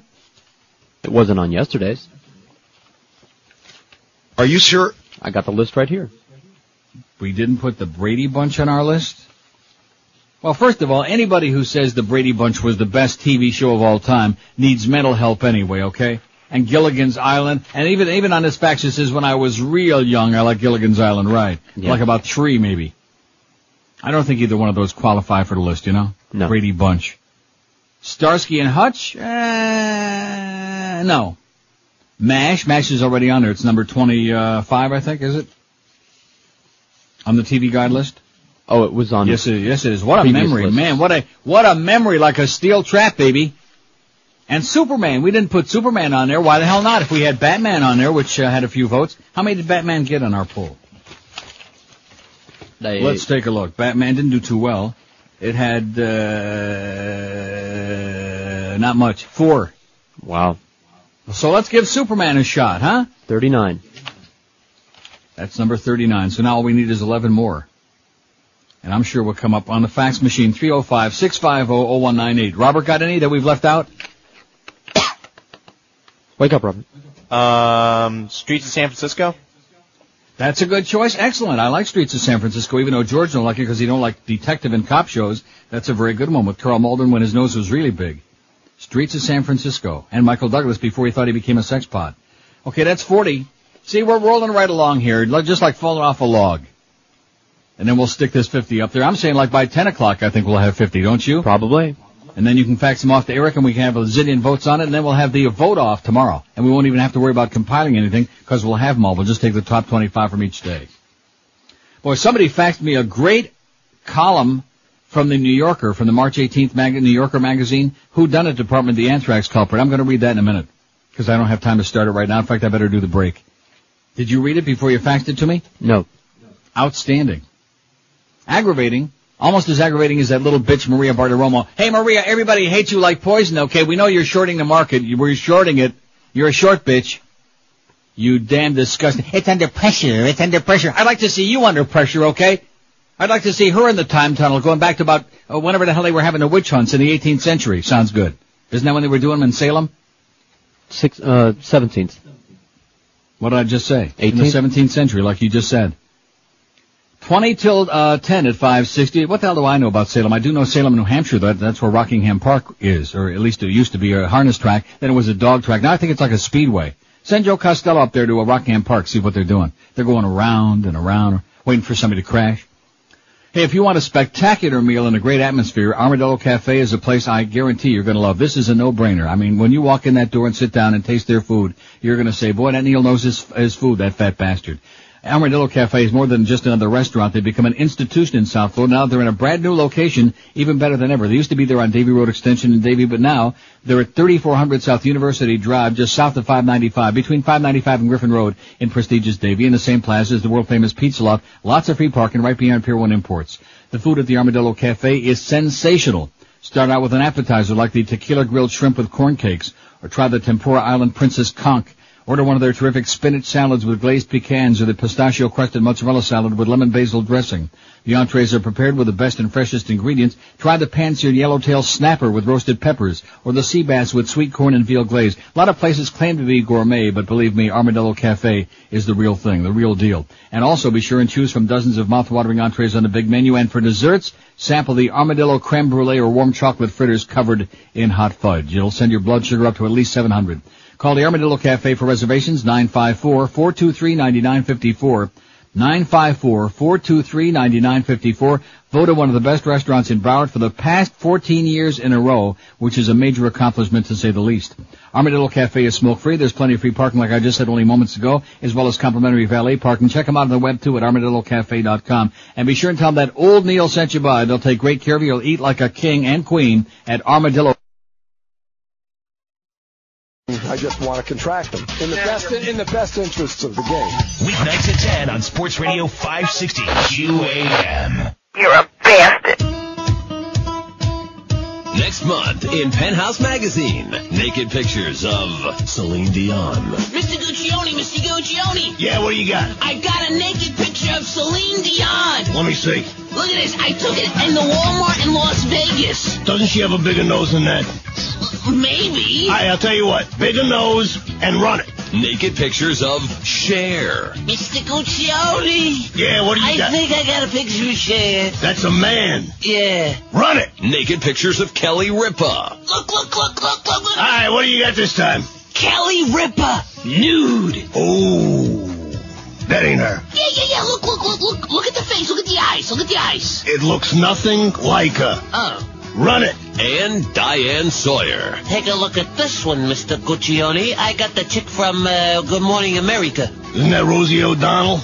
It wasn't on yesterday's. Are you sure? I got the list right here. We didn't put the Brady Bunch on our list? Well, first of all, anybody who says the Brady Bunch was the best TV show of all time needs mental help anyway, okay? And Gilligan's Island, and even on this fax it says when I was real young, I liked Gilligan's Island, right? Yeah. Like about 3, maybe. I don't think either one of those qualify for the list, you know? No. Brady Bunch. Starsky and Hutch? No. MASH is already on there. It's number 25, I think, is it? On the TV Guide list? Oh, it was on. Yes, it is. What a memory, list. Man! What a memory, like a steel trap, baby. And Superman. We didn't put Superman on there. Why the hell not? If we had Batman on there, which had a few votes, how many did Batman get on our poll? Let's take a look. Batman didn't do too well. It had not much. 4. Wow. So let's give Superman a shot, huh? 39. That's number 39. So now all we need is 11 more. And I'm sure we'll come up on the fax machine, 305-650-0198. Robert, got any that we've left out? Wake up, Robert. Streets of San Francisco? That's a good choice. Excellent. I like Streets of San Francisco, even though George don't like it because he don't like detective and cop shows. That's a very good one with Carl Malden when his nose was really big. Streets of San Francisco. And Michael Douglas before he thought he became a sex pot. Okay, that's 40. See, we're rolling right along here, just like falling off a log. And then we'll stick this 50 up there. I'm saying like by 10 o'clock I think we'll have 50, don't you? Probably. And then you can fax them off to Eric and we can have a zillion votes on it, and then we'll have the vote off tomorrow. And we won't even have to worry about compiling anything because we'll have them all. We'll just take the top 25 from each day. Boy, somebody faxed me a great column from the New Yorker, from the March 18th New Yorker magazine, Whodunit Department, the anthrax culprit. I'm going to read that in a minute because I don't have time to start it right now. In fact, I better do the break. Did you read it before you faxed it to me? No. Outstanding. Aggravating. Almost as aggravating as that little bitch Maria Bartiromo. Hey, Maria, everybody hates you like poison, okay? We know you're shorting the market. We're shorting it. You're a short bitch. You damn disgusting. It's under pressure. It's under pressure. I'd like to see you under pressure, okay? I'd like to see her in the time tunnel going back to about whenever the hell they were having the witch hunts in the 18th century. Sounds good. Isn't that when they were doing them in Salem? 17th. What did I just say? 18th? In the 17th century, like you just said. 20 till 10 at 560. What the hell do I know about Salem? I do know Salem, New Hampshire. That's where Rockingham Park is, or at least it used to be a harness track. Then it was a dog track. Now I think it's like a speedway. Send Joe Costello up there to a Rockingham Park, see what they're doing. They're going around and around, waiting for somebody to crash. Hey, if you want a spectacular meal in a great atmosphere, Armadillo Cafe is a place I guarantee you're going to love. This is a no-brainer. I mean, when you walk in that door and sit down and taste their food, you're going to say, boy, that Neil knows his food, that fat bastard. Armadillo Cafe is more than just another restaurant. They've become an institution in South Florida. Now they're in a brand new location, even better than ever. They used to be there on Davie Road Extension in Davie, but now they're at 3400 South University Drive, just south of 595, between 595 and Griffin Road in prestigious Davie, in the same plaza as the world-famous Pizza Lot. Lots of free parking right behind Pier 1 Imports. The food at the Armadillo Cafe is sensational. Start out with an appetizer like the tequila grilled shrimp with corn cakes, or try the Tempura Island Princess Conch. Order one of their terrific spinach salads with glazed pecans or the pistachio-crusted mozzarella salad with lemon basil dressing. The entrees are prepared with the best and freshest ingredients. Try the pan-seared yellowtail snapper with roasted peppers or the sea bass with sweet corn and veal glaze. A lot of places claim to be gourmet, but believe me, Armadillo Cafe is the real thing, the real deal. And also be sure and choose from dozens of mouth-watering entrees on the big menu. And for desserts, sample the Armadillo creme brulee or warm chocolate fritters covered in hot fudge. It'll send your blood sugar up to at least 700. Call the Armadillo Cafe for reservations, 954-423-9954. 954-423-9954. Voted one of the best restaurants in Broward for the past 14 years in a row, which is a major accomplishment to say the least. Armadillo Cafe is smoke-free. There's plenty of free parking, like I just said only moments ago, as well as complimentary valet parking. Check them out on the web, too, at armadillocafe.com. And be sure and tell them that old Neil sent you by. They'll take great care of you. You'll eat like a king and queen at Armadillo. I just want to contract them in the best interests of the game. Weeknights at 10 on Sports Radio 560 QAM. You're a bastard. Next month in Penthouse Magazine, naked pictures of Celine Dion. Mr. Guccione. Yeah, what do you got? I got a naked picture of Celine Dion. Let me see. Look at this. I took it in the Walmart in Las Vegas. Doesn't she have a bigger nose than that? Maybe. I'll tell you what. Bigger nose and run it. Naked pictures of Cher. Mr. Guccione. Yeah, what do you got? I think I got a picture of Cher. That's a man. Yeah. Run it. Naked pictures of Kelly Ripa. Look. All right, what do you got this time? Kelly Ripa. Nude. Oh, that ain't her. Yeah. Look at the face. Look at the eyes. It looks nothing like her. Oh. Run it. And Diane Sawyer. Take a look at this one, Mr. Guccione. I got the chick from Good Morning America. Isn't that Rosie O'Donnell?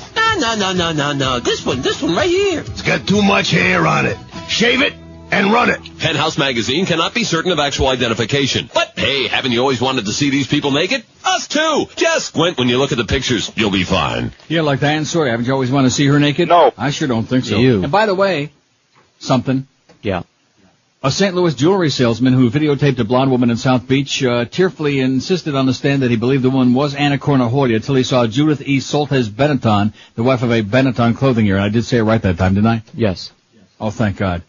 No. This one right here. It's got too much hair on it. Shave it and run it. Penthouse Magazine cannot be certain of actual identification. But, hey, haven't you always wanted to see these people naked? Us too. Just squint when you look at the pictures. You'll be fine. Yeah, like Diane Sawyer. Haven't you always wanted to see her naked? No. I sure don't think so. You. And by the way, something. Yeah. A St. Louis jewelry salesman who videotaped a blonde woman in South Beach tearfully insisted on the stand that he believed the woman was Anna Cornajolia until he saw Judith E. Soltes Benetton, the wife of a Benetton clothing era. I did say it right that time, didn't I? Yes. Oh, thank God.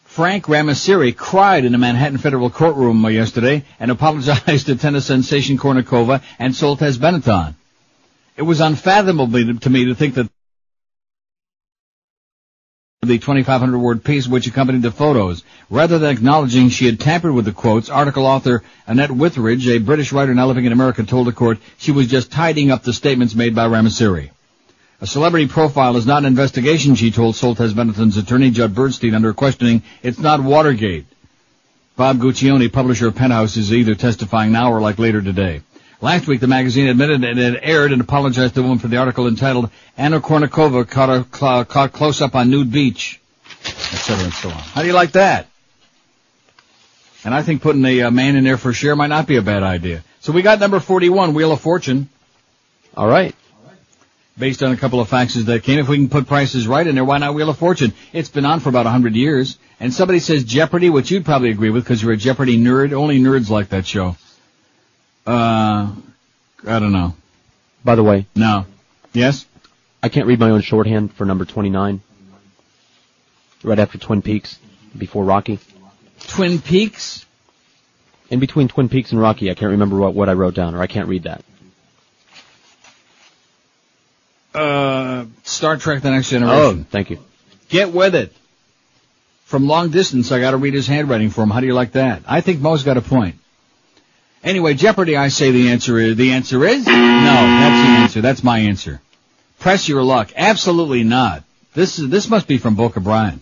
Frank Ramasiri cried in a Manhattan federal courtroom yesterday and apologized to tennis sensation Kornikova and Soltes Benetton. It was unfathomable to me to think that the 2,500-word piece which accompanied the photos. Rather than acknowledging she had tampered with the quotes, article author Annette Witheridge, a British writer now living in America, told the court she was just tidying up the statements made by Ramasiri. A celebrity profile is not an investigation, she told Soltes Benetton's attorney, Judd Bernstein, under questioning. It's not Watergate. Bob Guccione, publisher of Penthouse, is either testifying now or like later today. Last week, the magazine admitted it had aired and apologized to the woman for the article entitled Anna Kornikova caught close up on nude beach, etc. and so on. How do you like that? And I think putting a man in there for Cher might not be a bad idea. So we got number 41, Wheel of Fortune. All right. Based on a couple of faxes that came. If we can put prices right in there, why not Wheel of Fortune? It's been on for about 100 years. And somebody says Jeopardy, which you'd probably agree with because you're a Jeopardy nerd. Only nerds like that show. I don't know. By the way. No. Yes? I can't read my own shorthand for number 29. Right after Twin Peaks, before Rocky. Twin Peaks? In between Twin Peaks and Rocky, I can't remember what I wrote down, or I can't read that. Star Trek The Next Generation. Oh, thank you. Get with it. From long distance, I gotta read his handwriting for him. How do you like that? I think Mo's got a point. Anyway, Jeopardy, I say the answer is? No, that's the answer. That's my answer. Press your luck. Absolutely not. This must be from Boca Brian.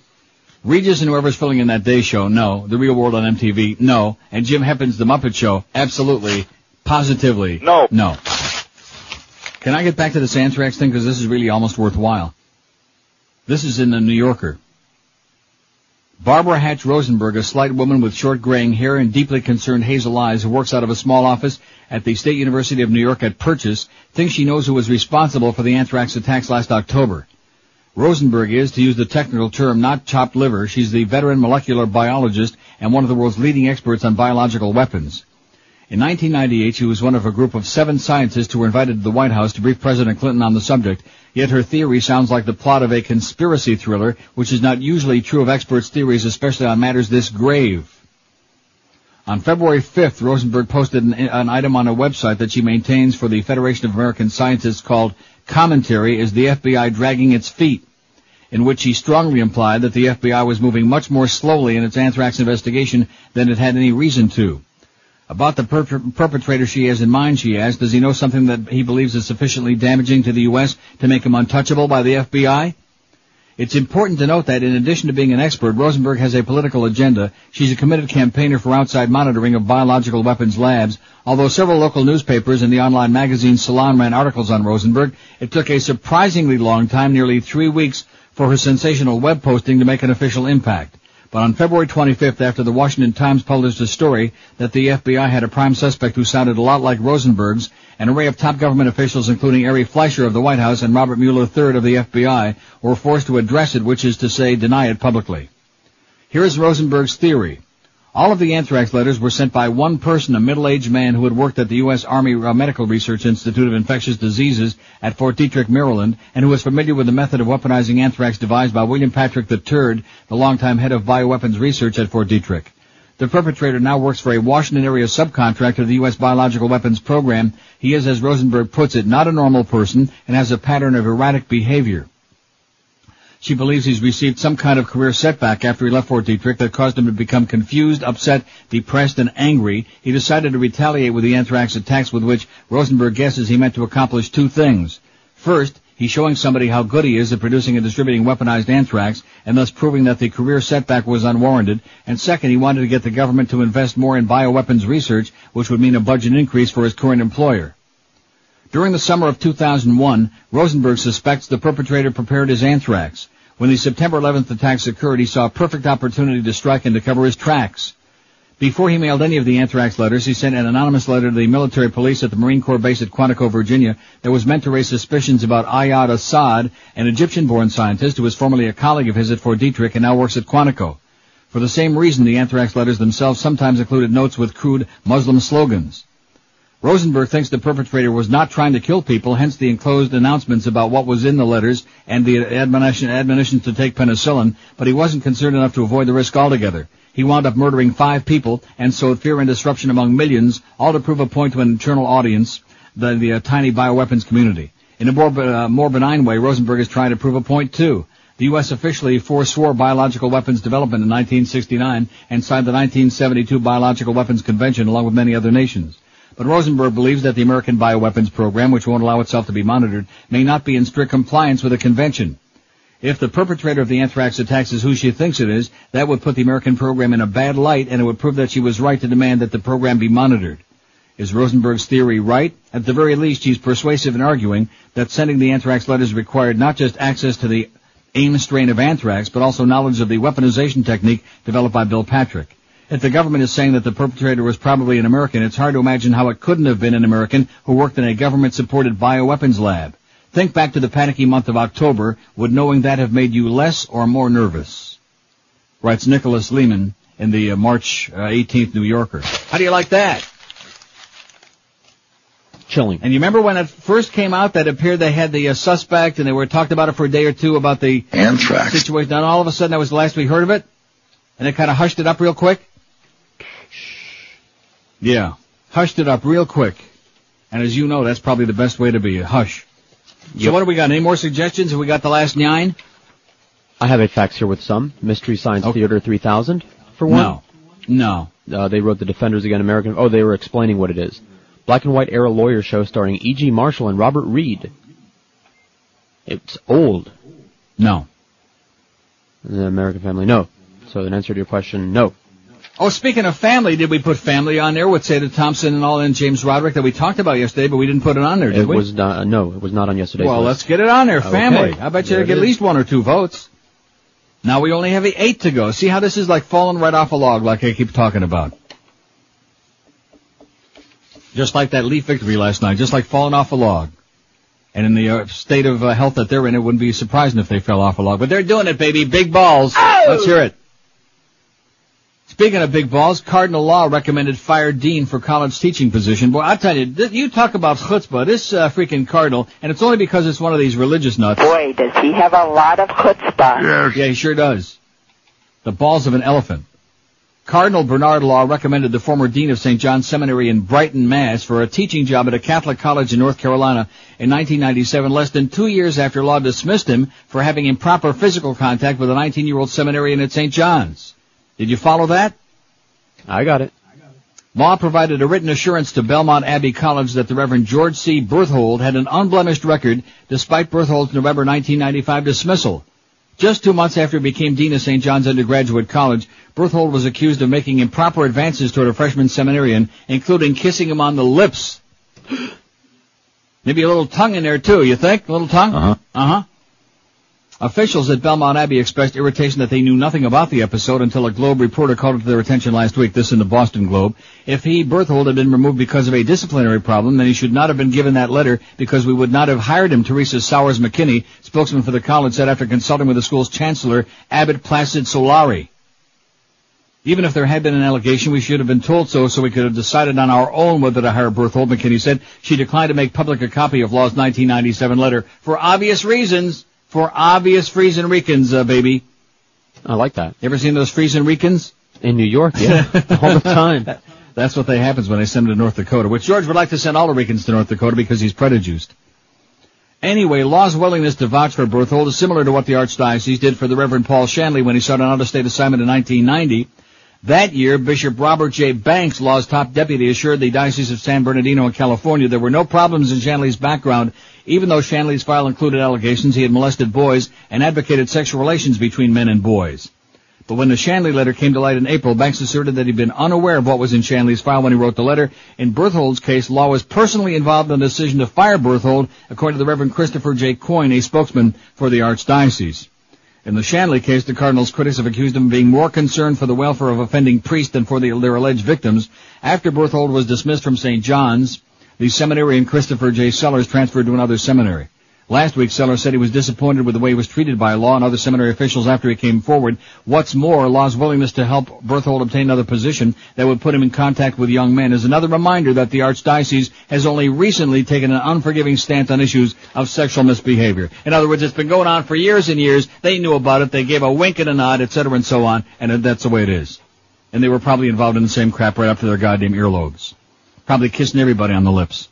Regis and whoever's filling in that day show, no. The Real World on MTV, no. And Jim Heppen's The Muppet Show, absolutely, positively, no. Can I get back to this anthrax thing? Because this is really almost worthwhile. This is in the New Yorker. Barbara Hatch Rosenberg, a slight woman with short graying hair and deeply concerned hazel eyes who works out of a small office at the State University of New York at Purchase, thinks she knows who was responsible for the anthrax attacks last October. Rosenberg is, to use the technical term, not chopped liver. She's the veteran molecular biologist and one of the world's leading experts on biological weapons. In 1998, she was one of a group of 7 scientists who were invited to the White House to brief President Clinton on the subject, yet her theory sounds like the plot of a conspiracy thriller, which is not usually true of experts' theories, especially on matters this grave. On February 5th, Rosenberg posted an item on a website that she maintains for the Federation of American Scientists called Commentary Is the FBI Dragging Its Feet?, in which she strongly implied that the FBI was moving much more slowly in its anthrax investigation than it had any reason to. About the perpetrator she has in mind, she asked, does he know something that he believes is sufficiently damaging to the U.S. to make him untouchable by the FBI? It's important to note that in addition to being an expert, Rosenberg has a political agenda. She's a committed campaigner for outside monitoring of biological weapons labs. Although several local newspapers and the online magazine Salon ran articles on Rosenberg, it took a surprisingly long time, nearly 3 weeks, for her sensational web posting to make an official impact. But on February 25th, after the Washington Times published a story that the FBI had a prime suspect who sounded a lot like Rosenberg's, an array of top government officials, including Ari Fleischer of the White House and Robert Mueller III of the FBI, were forced to address it, which is to say, deny it publicly. Here is Rosenberg's theory. All of the anthrax letters were sent by one person, a middle-aged man who had worked at the U.S. Army Medical Research Institute of Infectious Diseases at Fort Detrick, Maryland, and who was familiar with the method of weaponizing anthrax devised by William Patrick III, the longtime head of bioweapons research at Fort Detrick. The perpetrator now works for a Washington area subcontractor of the U.S. Biological Weapons Program. He is, as Rosenberg puts it, not a normal person and has a pattern of erratic behavior. She believes he's received some kind of career setback after he left Fort Detrick that caused him to become confused, upset, depressed, and angry. He decided to retaliate with the anthrax attacks, with which Rosenberg guesses he meant to accomplish two things. First, he's showing somebody how good he is at producing and distributing weaponized anthrax, and thus proving that the career setback was unwarranted. And second, he wanted to get the government to invest more in bioweapons research, which would mean a budget increase for his current employer. During the summer of 2001, Rosenberg suspects the perpetrator prepared his anthrax. When the September 11th attacks occurred, he saw a perfect opportunity to strike and to cover his tracks. Before he mailed any of the anthrax letters, he sent an anonymous letter to the military police at the Marine Corps base at Quantico, Virginia, that was meant to raise suspicions about Ayad Assad, an Egyptian-born scientist who was formerly a colleague of his at Fort Detrick and now works at Quantico. For the same reason, the anthrax letters themselves sometimes included notes with crude Muslim slogans. Rosenberg thinks the perpetrator was not trying to kill people, hence the enclosed announcements about what was in the letters and the admonitions to take penicillin, but he wasn't concerned enough to avoid the risk altogether. He wound up murdering 5 people and sowed fear and disruption among millions, all to prove a point to an internal audience, the tiny bioweapons community. In a more benign way, Rosenberg is trying to prove a point too. The U.S. officially forswore biological weapons development in 1969 and signed the 1972 Biological Weapons Convention along with many other nations. But Rosenberg believes that the American bioweapons program, which won't allow itself to be monitored, may not be in strict compliance with the convention. If the perpetrator of the anthrax attacks is who she thinks it is, that would put the American program in a bad light, and it would prove that she was right to demand that the program be monitored. Is Rosenberg's theory right? At the very least, she's persuasive in arguing that sending the anthrax letters required not just access to the AIM strain of anthrax, but also knowledge of the weaponization technique developed by Bill Patrick. If the government is saying that the perpetrator was probably an American, it's hard to imagine how it couldn't have been an American who worked in a government-supported bioweapons lab. Think back to the panicky month of October. Would knowing that have made you less or more nervous? Writes Nicholas Lehman in the March 18th New Yorker. How do you like that? Chilling. And you remember when it first came out that it appeared they had the suspect and they were talked about it for a day or two about the anthrax situation, and all of a sudden that was the last we heard of it? And it kind of hushed it up real quick? Yeah, hushed it up real quick. And as you know, that's probably the best way to be, a hush. So what do we got? Any more suggestions? Have we got the last 9? I have a fax here with some. Mystery Science Theater 3000, for one. No. They wrote The Defenders Against American... Oh, they were explaining what it is. Black and white era lawyer show starring E.G. Marshall and Robert Reed. It's old. No. The American Family, no. So in answer to your question, no. Oh, speaking of family, did we put Family on there with Seda Thompson and all, and James Roderick that we talked about yesterday, but we didn't put it on there, did we? No, it was not on yesterday's list. Well, let's get it on there, Family. Okay. I bet you get at least 1 or 2 votes. Now we only have 8 to go. See how this is like falling right off a log, like I keep talking about. Just like that Leaf victory last night, just like falling off a log. And in the state of health that they're in, it wouldn't be surprising if they fell off a log. But they're doing it, baby. Big balls. Oh! Let's hear it. Speaking of big balls, Cardinal Law recommended fire dean for college teaching position. Boy, I tell you, you talk about chutzpah. This freaking cardinal, and it's only because it's one of these religious nuts. Boy, does he have a lot of chutzpah. Yes. Yeah, he sure does. The balls of an elephant. Cardinal Bernard Law recommended the former dean of St. John's Seminary in Brighton, Mass. for a teaching job at a Catholic college in North Carolina in 1997, less than 2 years after Law dismissed him for having improper physical contact with a 19-year-old seminarian at St. John's. Did you follow that? I got it. Law provided a written assurance to Belmont Abbey College that the Reverend George C. Berthold had an unblemished record despite Berthold's November 1995 dismissal. Just 2 months after he became dean of St. John's Undergraduate College, Berthold was accused of making improper advances toward a freshman seminarian, including kissing him on the lips. Maybe a little tongue in there, too, you think? A little tongue? Uh-huh. Officials at Belmont Abbey expressed irritation that they knew nothing about the episode until a Globe reporter called it to their attention last week, this in the Boston Globe. If he, Berthold, had been removed because of a disciplinary problem, then he should not have been given that letter because we would not have hired him, Teresa Sowers McKinney, spokesman for the college, said after consulting with the school's chancellor, Abbott Placid Solari. Even if there had been an allegation, we should have been told so we could have decided on our own whether to hire Berthold, McKinney said. She declined to make public a copy of Law's 1997 letter for obvious reasons. For obvious Friesan Ricans, baby. I like that. You ever seen those Friesan Ricans? In New York, yeah. All the time. That's what happens when they send them to North Dakota, which George would like to send all the Ricans to North Dakota because he's prejudiced. Anyway, Law's willingness to vouch for Berthold is similar to what the Archdiocese did for the Reverend Paul Shanley when he sought an out-of-state assignment in 1990. That year, Bishop Robert J. Banks, Law's top deputy, assured the Diocese of San Bernardino in California there were no problems in Shanley's background, even though Shanley's file included allegations he had molested boys and advocated sexual relations between men and boys. But when the Shanley letter came to light in April, Banks asserted that he'd been unaware of what was in Shanley's file when he wrote the letter. In Berthold's case, Law was personally involved in the decision to fire Berthold, according to the Reverend Christopher J. Coyne, a spokesman for the Archdiocese. In the Shanley case, the Cardinal's critics have accused him of being more concerned for the welfare of offending priests than for their alleged victims. After Berthold was dismissed from St. John's, the seminarian Christopher J. Sellers transferred to another seminary. Last week, Sellers said he was disappointed with the way he was treated by Law and other seminary officials after he came forward. What's more, Law's willingness to help Berthold obtain another position that would put him in contact with young men is another reminder that the Archdiocese has only recently taken an unforgiving stance on issues of sexual misbehavior. In other words, it's been going on for years and years. They knew about it. They gave a wink and a nod, etc., and so on, and that's the way it is. And they were probably involved in the same crap right up to their goddamn earlobes. Probably kissing everybody on the lips.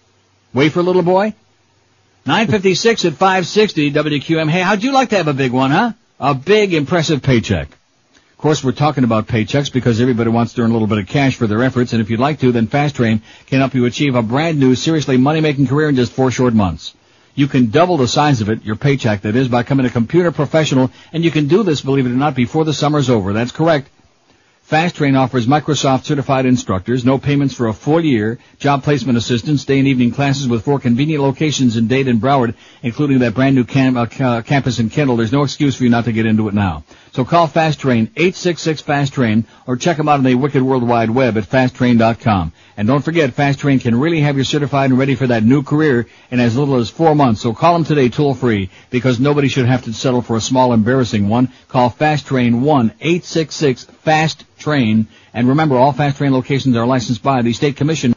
Wait for a little boy? 9:56 at 560 WQM. Hey, how'd you like to have a big one, huh? A big, impressive paycheck. Of course, we're talking about paychecks because everybody wants to earn a little bit of cash for their efforts, and if you'd like to, then Fast Train can help you achieve a brand new, seriously money-making career in just 4 short months. You can double the size of it, your paycheck that is, by becoming a computer professional, and you can do this, believe it or not, before the summer's over. That's correct. Fast Train offers Microsoft certified instructors, no payments for a full year, job placement assistance, day and evening classes with 4 convenient locations in Dade and Broward, including that brand new campus in Kendall. There's no excuse for you not to get into it now. So call Fast Train, 866-FAST-TRAIN, or check them out on the wicked World Wide Web at fasttrain.com. And don't forget, Fast Train can really have you certified and ready for that new career in as little as 4 months. So call them today toll-free, because nobody should have to settle for a small, embarrassing one. Call Fast Train 1-866-FAST-TRAIN. And remember, all Fast Train locations are licensed by the State Commission.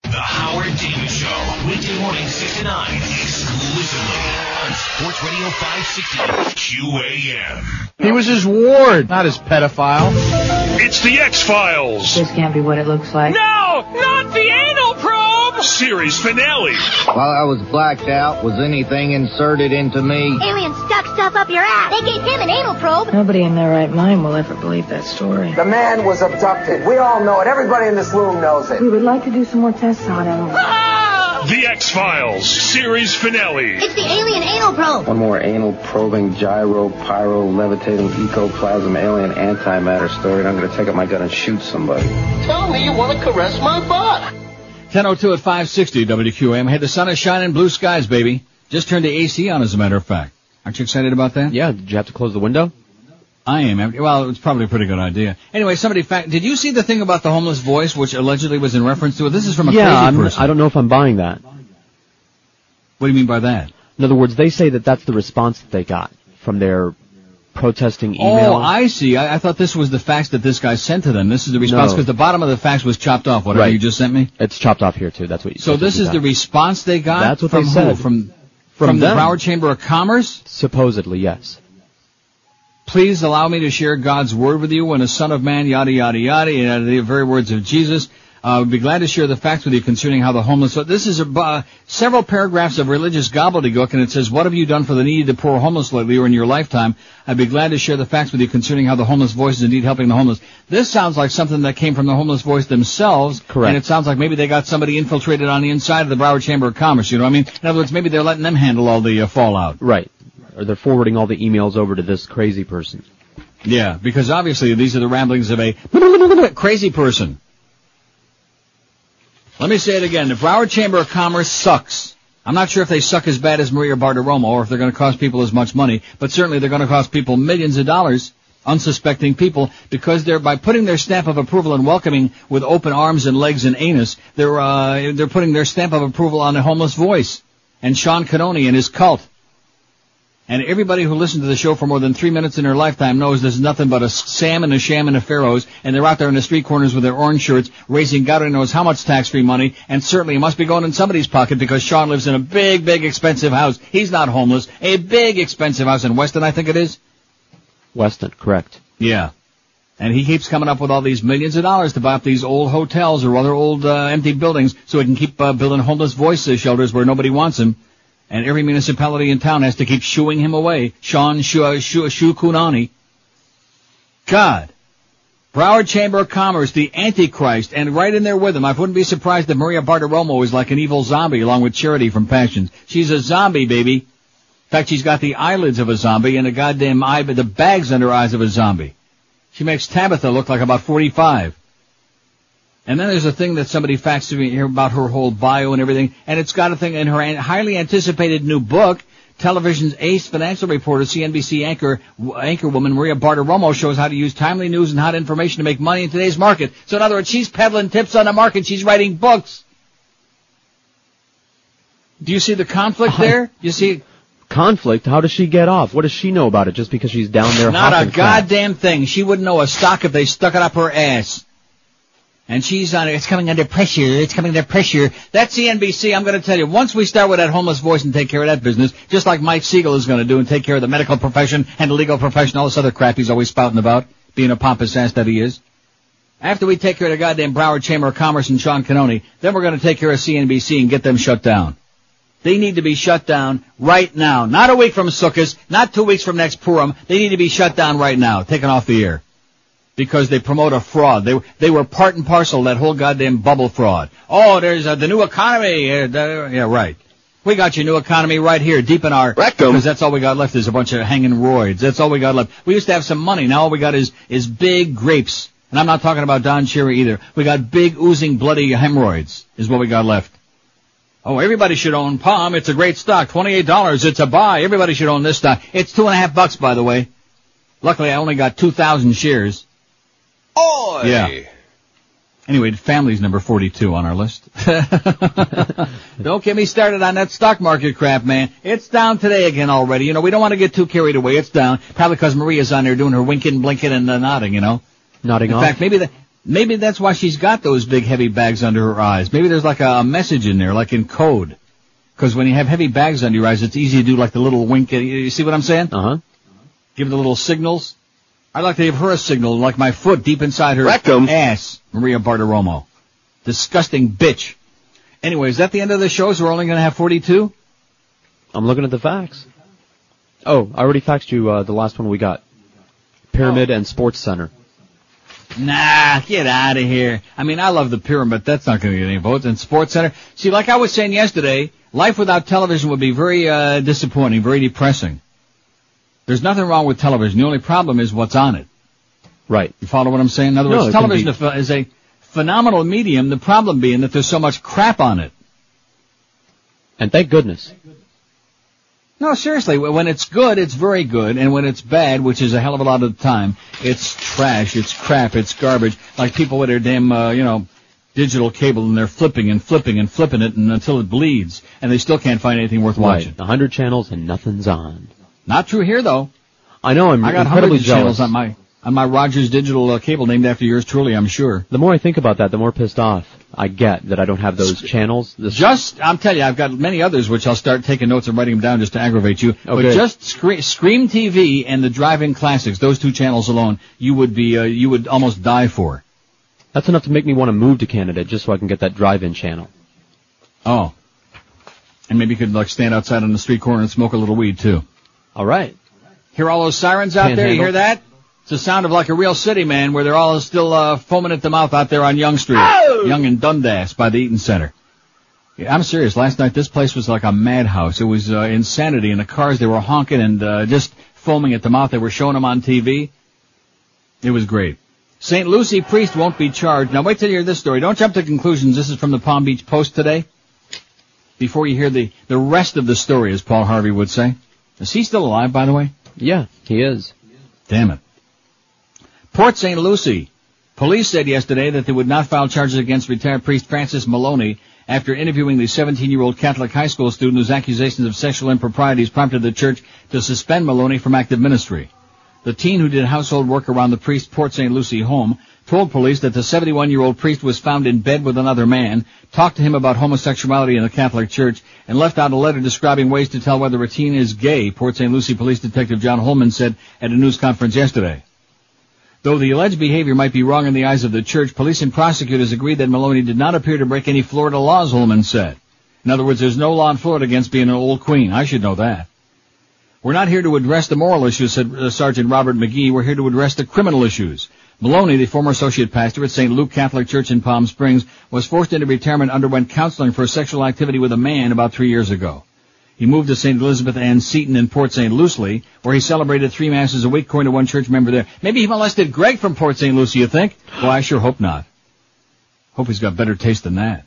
The Howard Davis Show, weekday morning 6 to 9, exclusively on Sports Radio 560 QAM. He was his ward, not his pedophile. It's the X-Files. This can't be what it looks like. No, not the anal probe! Series finale. While I was blacked out, was anything inserted into me? Aliens stuck stuff up your ass. They gave him an anal probe. Nobody in their right mind will ever believe that story. The man was abducted. We all know it. Everybody in this room knows it. We would like to do some more tests on him. The X-Files, series finale. It's the alien anal probe. One more anal probing, gyro, pyro, levitating, ecoplasm, alien antimatter story, and I'm going to take out my gun and shoot somebody. Tell me you want to caress my butt. 10:02 at 560 WQAM. Hey, the sun is shining, blue skies, baby. Just turned the AC on, as a matter of fact. Aren't you excited about that? Yeah, did you have to close the window? I am. Well, it's probably a pretty good idea. Anyway, did you see the thing about the homeless voice, which allegedly was in reference to it? This is from a crazy person. I don't know if I'm buying that. What do you mean by that? In other words, they say that that's the response that they got from their protesting email. Oh, I see. I thought this was the fax that this guy sent to them. This is the response, because the bottom of the fax was chopped off, whatever you just sent me. It's chopped off here, too. That's what you So this is the response they got? That's what they said. From the Broward Chamber of Commerce? Supposedly, yes. Please allow me to share God's word with you when a son of man, yada, yada, yada, the very words of Jesus. I would be glad to share the facts with you concerning how the homeless... So this is several paragraphs of religious gobbledygook, and it says, what have you done for the needy, the poor, homeless lately or in your lifetime? I'd be glad to share the facts with you concerning how the homeless voice is indeed helping the homeless. This sounds like something that came from the homeless voice themselves. Correct. And it sounds like maybe they got somebody infiltrated on the inside of the Broward Chamber of Commerce, you know what I mean? In other words, maybe they're letting them handle all the fallout. Right. Or they're forwarding all the emails over to this crazy person. Yeah, because obviously these are the ramblings of a crazy person. Let me say it again. The Broward Chamber of Commerce sucks. I'm not sure if they suck as bad as Maria Bartiromo or if they're going to cost people as much money, but certainly they're going to cost people millions of dollars, unsuspecting people, because by putting their stamp of approval and welcoming with open arms and legs and anus, they're putting their stamp of approval on the homeless voice and Sean Canoni and his cult. And everybody who listened to the show for more than 3 minutes in their lifetime knows there's nothing but a Sam and a Sham and a Pharaohs, and they're out there in the street corners with their orange shirts, raising God only knows how much tax-free money, and certainly it must be going in somebody's pocket because Sean lives in a big, big, expensive house. He's not homeless. A big, expensive house in Weston, I think it is. Weston, correct. Yeah. And he keeps coming up with all these millions of dollars to buy up these old hotels or other old empty buildings so he can keep building homeless voice shelters where nobody wants him. And every municipality in town has to keep shooing him away. Sean Kunani. God. Broward Chamber of Commerce, the Antichrist, and right in there with him. I wouldn't be surprised if Maria Bartiromo is like an evil zombie along with Charity from Passions. She's a zombie, baby. In fact, she's got the eyelids of a zombie and the goddamn the bags under her eyes of a zombie. She makes Tabitha look like about 45. And then there's a thing that somebody faxed to me here about her whole bio and everything, and it's got a thing in her highly anticipated new book, television's ace financial reporter, CNBC anchor woman Maria Bartiromo shows how to use timely news and hot information to make money in today's market. So in other words, she's peddling tips on the market. She's writing books. Do you see the conflict there? You see... Conflict? How does she get off? What does she know about it just because she's down there? Not a goddamn thing. She wouldn't know a stock if they stuck it up her ass. And she's on it. It's coming under pressure. It's coming under pressure. That's CNBC. I'm going to tell you, once we start with that homeless voice and take care of that business, just like Mike Siegel is going to do and take care of the medical profession and the legal profession, all this other crap he's always spouting about, being a pompous ass that he is. After we take care of the goddamn Broward Chamber of Commerce and Sean Canoni, then we're going to take care of CNBC and get them shut down. They need to be shut down right now. Not a week from Sukkot, not 2 weeks from next Purim. They need to be shut down right now, taken off the air. Because they promote a fraud. They were part and parcel of that whole goddamn bubble fraud. Oh, there's the new economy. Yeah, right. We got your new economy right here, deep in our rectum. Because that's all we got left is a bunch of hanging roids. That's all we got left. We used to have some money. Now all we got is big grapes. And I'm not talking about Don Cherry either. We got big, oozing, bloody hemorrhoids is what we got left. Oh, everybody should own Palm. It's a great stock. $28. It's a buy. Everybody should own this stock. It's $2.50, by the way. Luckily, I only got 2,000 shares. Oy! Yeah. Anyway, family's number 42 on our list. Don't get me started on that stock market crap, man. It's down today again already. You know, we don't want to get too carried away. It's down. Probably because Maria's on there doing her winking, blinking, and nodding, you know. Nodding off. In fact, maybe that's why she's got those big, heavy bags under her eyes. Maybe there's like a message in there, like in code. Because when you have heavy bags under your eyes, it's easy to do like the little wink. You see what I'm saying? Uh-huh. Give the little signals. I'd like to give her a signal, like my foot deep inside her rectum ass, Maria Bartiromo. Disgusting bitch. Anyway, is that the end of the show? So we're only going to have 42? I'm looking at the facts. Oh, I already faxed you the last one we got. Pyramid and Sports Center. Nah, get out of here. I mean, I love the Pyramid. That's not going to get any votes. And Sports Center. See, like I was saying yesterday, life without television would be very disappointing, very depressing. There's nothing wrong with television. The only problem is what's on it. Right. You follow what I'm saying? In other words, television is a phenomenal medium, the problem being that there's so much crap on it. And thank goodness. No, seriously, when it's good, it's very good, and when it's bad, which is a hell of a lot of the time, it's trash, it's crap, it's garbage, like people with their damn, digital cable, and they're flipping and flipping and flipping it until it bleeds, and they still can't find anything worth watching. 100 channels and nothing's on. Not true here, though. I know, I got incredibly jealous. channels on my Rogers digital cable named after yours truly, I'm sure. The more I think about that, the more pissed off I get that I don't have those channels. I'm telling you, I've got many others which I'll start taking notes and writing them down just to aggravate you. Okay. But just Scream TV and the Drive-In Classics, those two channels alone, you would almost die for. That's enough to make me want to move to Canada just so I can get that drive-in channel. Oh. And maybe you could, like, stand outside on the street corner and smoke a little weed, too. All right. Hear all those sirens out there? You hear that? It's the sound of like a real city, man, where they're all still foaming at the mouth out there on Yonge Street. Oh! Yonge and Dundas by the Eaton Center. Yeah, I'm serious. Last night, this place was like a madhouse. It was insanity. In the cars, they were honking and just foaming at the mouth. They were showing them on TV. It was great. St. Lucie priest won't be charged. Now, wait till you hear this story. Don't jump to conclusions. This is from the Palm Beach Post today. Before you hear the rest of the story, as Paul Harvey would say. Is he still alive, by the way? Yeah, he is. Damn it. Port St. Lucie. Police said yesterday that they would not file charges against retired priest Francis Maloney after interviewing the 17-year-old Catholic high school student whose accusations of sexual improprieties prompted the church to suspend Maloney from active ministry. The teen who did household work around the priest's Port St. Lucie home told police that the 71-year-old priest was found in bed with another man, talked to him about homosexuality in the Catholic Church, and left out a letter describing ways to tell whether a teen is gay, Port St. Lucie Police Detective John Holman said at a news conference yesterday. Though the alleged behavior might be wrong in the eyes of the church, police and prosecutors agreed that Maloney did not appear to break any Florida laws, Holman said. In other words, there's no law in Florida against being an old queen. I should know that. We're not here to address the moral issues, said Sergeant Robert McGee. We're here to address the criminal issues. Maloney, the former associate pastor at St. Luke Catholic Church in Palm Springs, was forced into retirement and underwent counseling for sexual activity with a man about 3 years ago. He moved to St. Elizabeth Ann Seton in Port St. Lucie, where he celebrated 3 masses a week, according to one church member there. Maybe he molested Greg from Port St. Lucie, you think? Well, I sure hope not. Hope he's got better taste than that.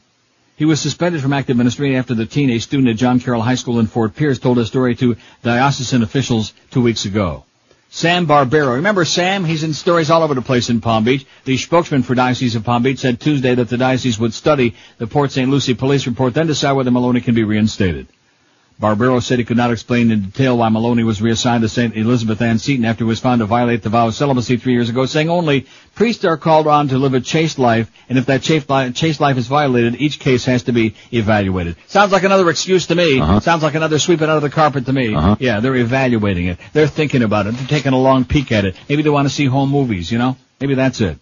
He was suspended from active ministry after the teen, a student at John Carroll High School in Fort Pierce, told a story to diocesan officials 2 weeks ago. Sam Barbero. Remember Sam? He's in stories all over the place in Palm Beach. The spokesman for Diocese of Palm Beach said Tuesday that the diocese would study the Port St. Lucie police report, then decide whether Maloney can be reinstated. Barbero said he could not explain in detail why Maloney was reassigned to St. Elizabeth Ann Seton after he was found to violate the vow of celibacy 3 years ago, saying only priests are called on to live a chaste life, and if that chaste life is violated, each case has to be evaluated. Sounds like another excuse to me. Sounds like another sweeping under the carpet to me. Yeah, they're evaluating it. They're thinking about it. They're taking a long peek at it. Maybe they want to see home movies, you know? Maybe that's it.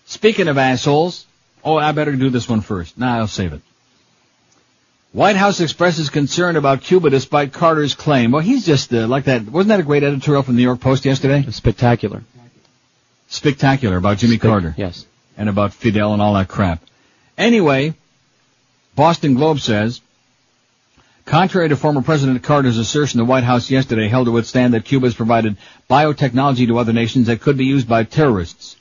Speaking of assholes, I better do this one first. Nah, I'll save it. White House expresses concern about Cuba despite Carter's claim. Well, he's just like that. Wasn't that a great editorial from the New York Post yesterday? Spectacular. Spectacular about Jimmy Carter. Yes. And about Fidel and all that crap. Anyway, Boston Globe says, contrary to former President Carter's assertion, the White House yesterday held to withstand that Cuba has provided biotechnology to other nations that could be used by terrorists.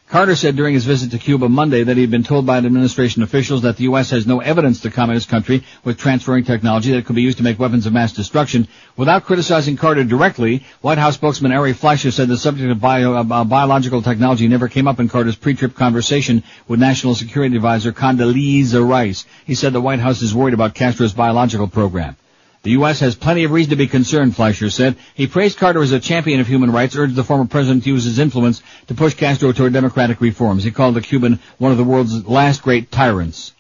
Carter said during his visit to Cuba Monday that he had been told by administration officials that the U.S. has no evidence the communist country was transferring technology that could be used to make weapons of mass destruction. Without criticizing Carter directly, White House spokesman Ari Fleischer said the subject of biological technology never came up in Carter's pre-trip conversation with National Security Advisor Condoleezza Rice. He said the White House is worried about Castro's biological program. The U.S. has plenty of reason to be concerned, Fleischer said. He praised Carter as a champion of human rights, urged the former president to use his influence to push Castro toward democratic reforms. He called the Cuban one of the world's last great tyrants.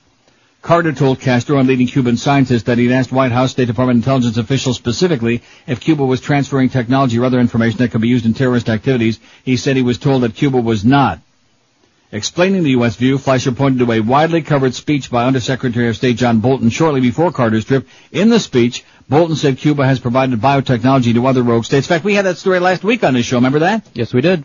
Carter told Castro and leading Cuban scientists that he'd asked White House, State Department intelligence officials specifically if Cuba was transferring technology or other information that could be used in terrorist activities. He said he was told that Cuba was not. Explaining the U.S. view, Fleischer pointed to a widely covered speech by Undersecretary of State John Bolton shortly before Carter's trip. In the speech, Bolton said Cuba has provided biotechnology to other rogue states. In fact, we had that story last week on this show. Remember that? Yes, we did.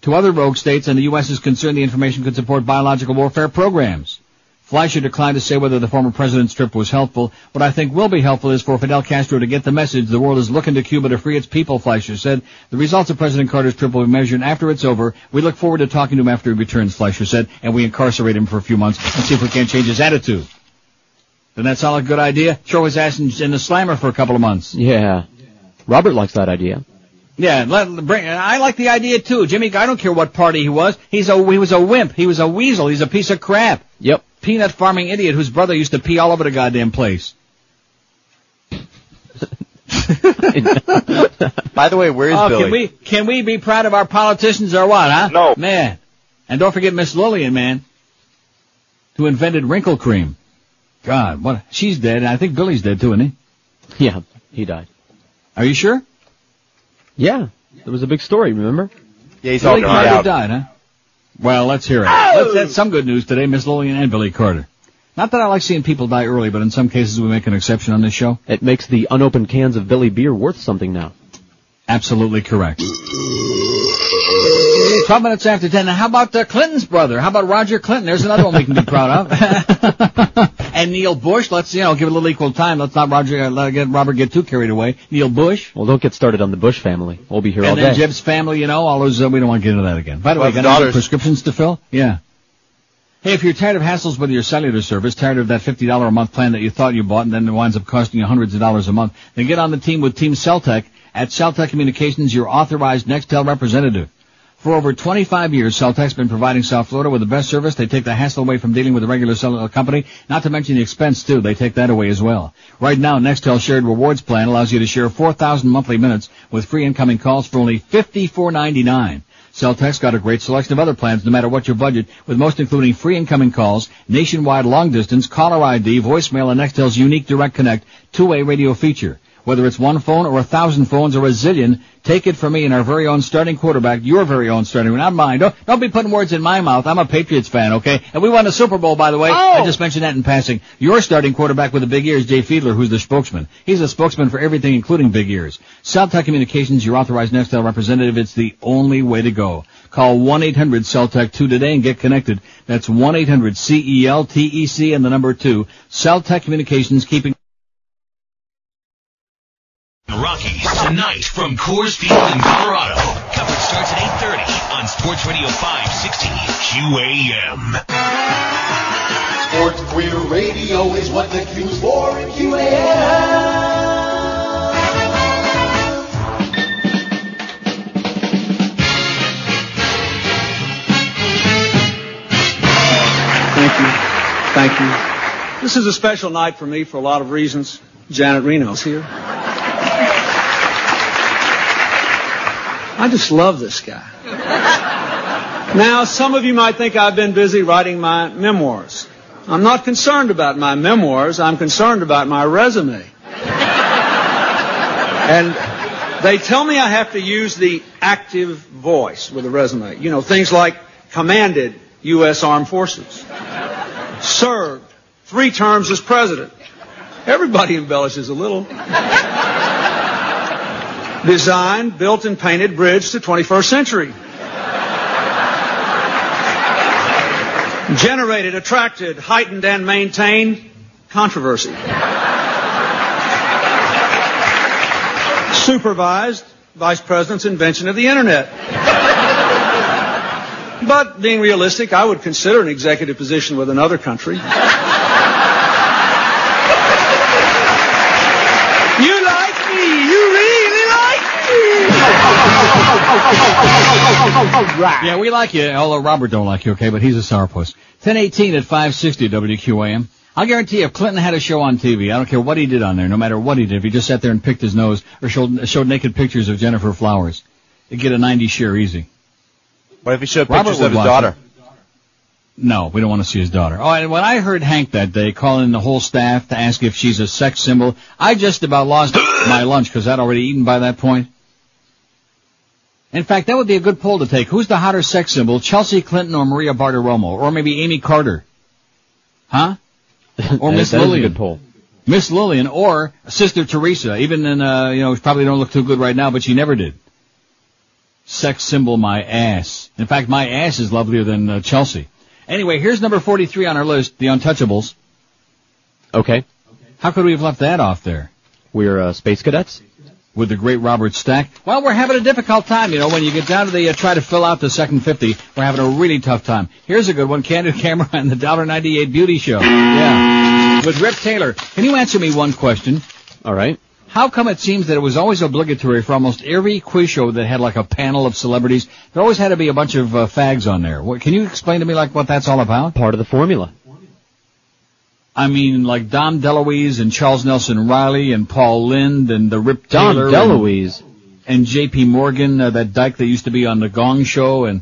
To other rogue states, and the U.S. is concerned the information could support biological warfare programs. Fleischer declined to say whether the former president's trip was helpful. What I think will be helpful is for Fidel Castro to get the message the world is looking to Cuba to free its people, Fleischer said. The results of President Carter's trip will be measured after it's over. We look forward to talking to him after he returns, Fleischer said, and we incarcerate him for a few months and see if we can't change his attitude. Doesn't that sound like a good idea? Throw his ass in the slammer for a couple of months. Yeah. Robert likes that idea. Yeah, I like the idea too. Jimmy, I don't care what party he was. He was a wimp. He was a weasel. He's a piece of crap. Yep. Peanut farming idiot whose brother used to pee all over the goddamn place. By the way, where's Billy? Can we be proud of our politicians or what, huh? No. Man. And don't forget Miss Lillian, man, who invented wrinkle cream. God, what? She's dead, and I think Billy's dead too, isn't he? Yeah, he died. Are you sure? Yeah. There was a big story, remember? Yeah, he's all died, huh? Well, let's hear it. That's some good news today, Miss Lillian and Billy Carter. Not that I like seeing people die early, but in some cases we make an exception on this show. It makes the unopened cans of Billy beer worth something now. Absolutely correct. 12 minutes after 10. Now, how about Clinton's brother? How about Roger Clinton? There's another one we can be proud of. And Neil Bush. Let's, give it a little equal time. Let's not Robert get too carried away. Neil Bush. Well, don't get started on the Bush family. We'll be here all day. And then Jeb's family, all those, we don't want to get into that again. By the way, got any prescriptions to fill? Yeah. Hey, if you're tired of hassles with your cellular service, tired of that $50 a month plan that you thought you bought and then it winds up costing you hundreds of dollars a month, then get on the team with Team Celtec at Celtec Communications, your authorized Nextel representative. For over 25 years, Celtec's been providing South Florida with the best service. They take the hassle away from dealing with a regular cellular company, not to mention the expense, too. They take that away as well. Right now, Nextel's shared rewards plan allows you to share 4,000 monthly minutes with free incoming calls for only $54.99. Celtec's got a great selection of other plans no matter what your budget, with most including free incoming calls, nationwide long distance, caller ID, voicemail, and Nextel's unique Direct Connect two-way radio feature. Whether it's one phone or 1,000 phones or a zillion, take it from me and our very own starting quarterback, your very own starting, not mine. Don't be putting words in my mouth. I'm a Patriots fan, okay? And we won a Super Bowl, by the way. I just mentioned that in passing. Your starting quarterback with the big ears, Jay Fiedler, who's the spokesman. He's a spokesman for everything, including big ears. Celtec Communications, your authorized Nextel representative. It's the only way to go. Call 1-800-CELTEC-2 today and get connected. That's 1-800-CELTEC and the number 2. Celtec Communications, keeping Rockies tonight from Coors Field in Colorado. Coverage starts at 8:30 on Sports Radio 560 QAM. Sports Queer Radio is what the Q's for in QAM. Thank you. This is a special night for me for a lot of reasons. Janet Reno's here. I just love this guy. Now, some of you might think I've been busy writing my memoirs. I'm not concerned about my memoirs. I'm concerned about my resume. And they tell me I have to use the active voice with a resume. Things like commanded U.S. Armed Forces. Served 3 terms as president. Everybody embellishes a little. Designed, built, and painted bridge to 21st century. Generated, attracted, heightened, and maintained controversy. Supervised Vice President's invention of the Internet. But being realistic, I would consider an executive position with another country. Yeah, we like you, although Robert don't like you, okay, but he's a sourpuss. 10:18 at 560 WQAM. I'll guarantee you if Clinton had a show on TV, I don't care what he did on there, no matter what he did, if he just sat there and picked his nose or showed naked pictures of Jennifer Flowers, he'd get a 90 share easy. What if he showed pictures of his daughter? No, we don't want to see his daughter. Oh, and when I heard Hank that day calling the whole staff to ask if she's a sex symbol, I just about lost my lunch because I'd already eaten by that point. In fact, that would be a good poll to take. Who's the hotter sex symbol, Chelsea Clinton or Maria Bartiromo? Or maybe Amy Carter? Huh? Or Miss Lillian? That is a good poll. Miss Lillian or Sister Teresa. Even in, she probably don't look too good right now, but she never did. Sex symbol, my ass. In fact, my ass is lovelier than Chelsea. Anyway, here's number 43 on our list, the Untouchables. Okay. How could we have left that off there? We're Space Cadets? With the great Robert Stack. Well, we're having a difficult time, when you get down to the try to fill out the second 50, we're having a really tough time. Here's a good one, Candid Camera and the $1.98 Beauty Show. Yeah. With Rip Taylor. Can you answer me one question? All right. How come it seems that it was always obligatory for almost every quiz show that had like a panel of celebrities, there always had to be a bunch of fags on there? Can you explain to me what that's all about? Part of the formula. I mean, like Dom DeLuise and Charles Nelson Riley and Paul Lynde and the Rip Taylor. Dom DeLuise. And J.P. Morgan, that dyke that used to be on the Gong Show. And,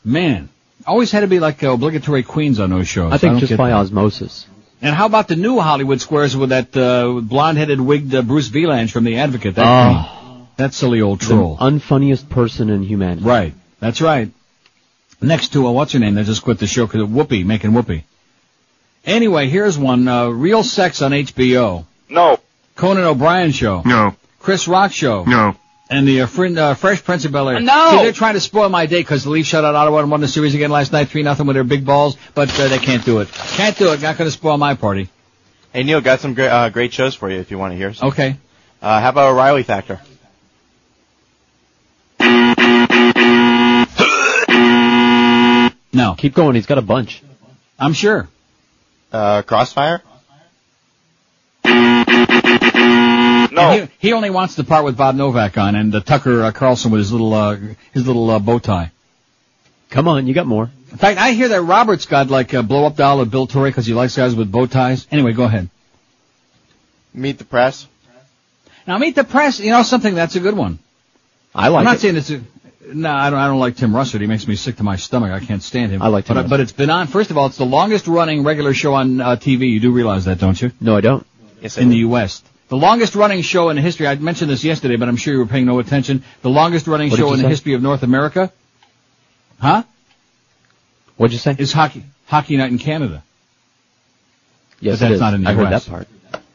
man, always had to be like obligatory queens on those shows. I think just by osmosis. And how about the new Hollywood squares with that blonde-headed wigged Bruce Vilanch from The Advocate? That silly old troll. The unfunniest person in humanity. Right. That's right. Next to what's her name? They just quit the show because of Whoopi, making Whoopi. Anyway, here's one. Real Sex on HBO. No. Conan O'Brien Show. No. Chris Rock Show. No. And the Fresh Prince of Bel-Air. No! See, they're trying to spoil my day because the Leafs shut out Ottawa and won the series again last night, 3-0 with their big balls, but they can't do it. Can't do it. Not going to spoil my party. Hey, Neil, got some great shows for you if you want to hear some. Okay. How about O'Reilly Factor? No. Keep going. He's got a bunch. I'm sure. Crossfire? No. He only wants the part with Bob Novak on and Tucker Carlson with his little bow tie. Come on, you got more. In fact, I hear that Robert's got like a blow-up doll of Bill Torrey because he likes guys with bow ties. Anyway, go ahead. Meet the Press? Now, Meet the Press, something, that's a good one. I like it. I'm not saying it's no, I don't like Tim Russert. He makes me sick to my stomach. I can't stand him. I like Tim Russert. But it's been on. First of all, it's the longest running regular show on TV. You do realize that, don't you? No, I don't. Yes, I in do. the U.S. The longest running show in the history, I mentioned this yesterday, but I'm sure you were paying no attention. The longest running show in the history of North America. Huh? What'd you say? Is Hockey Night in Canada. Yes, but that's it is. not in the I U.S. heard that part.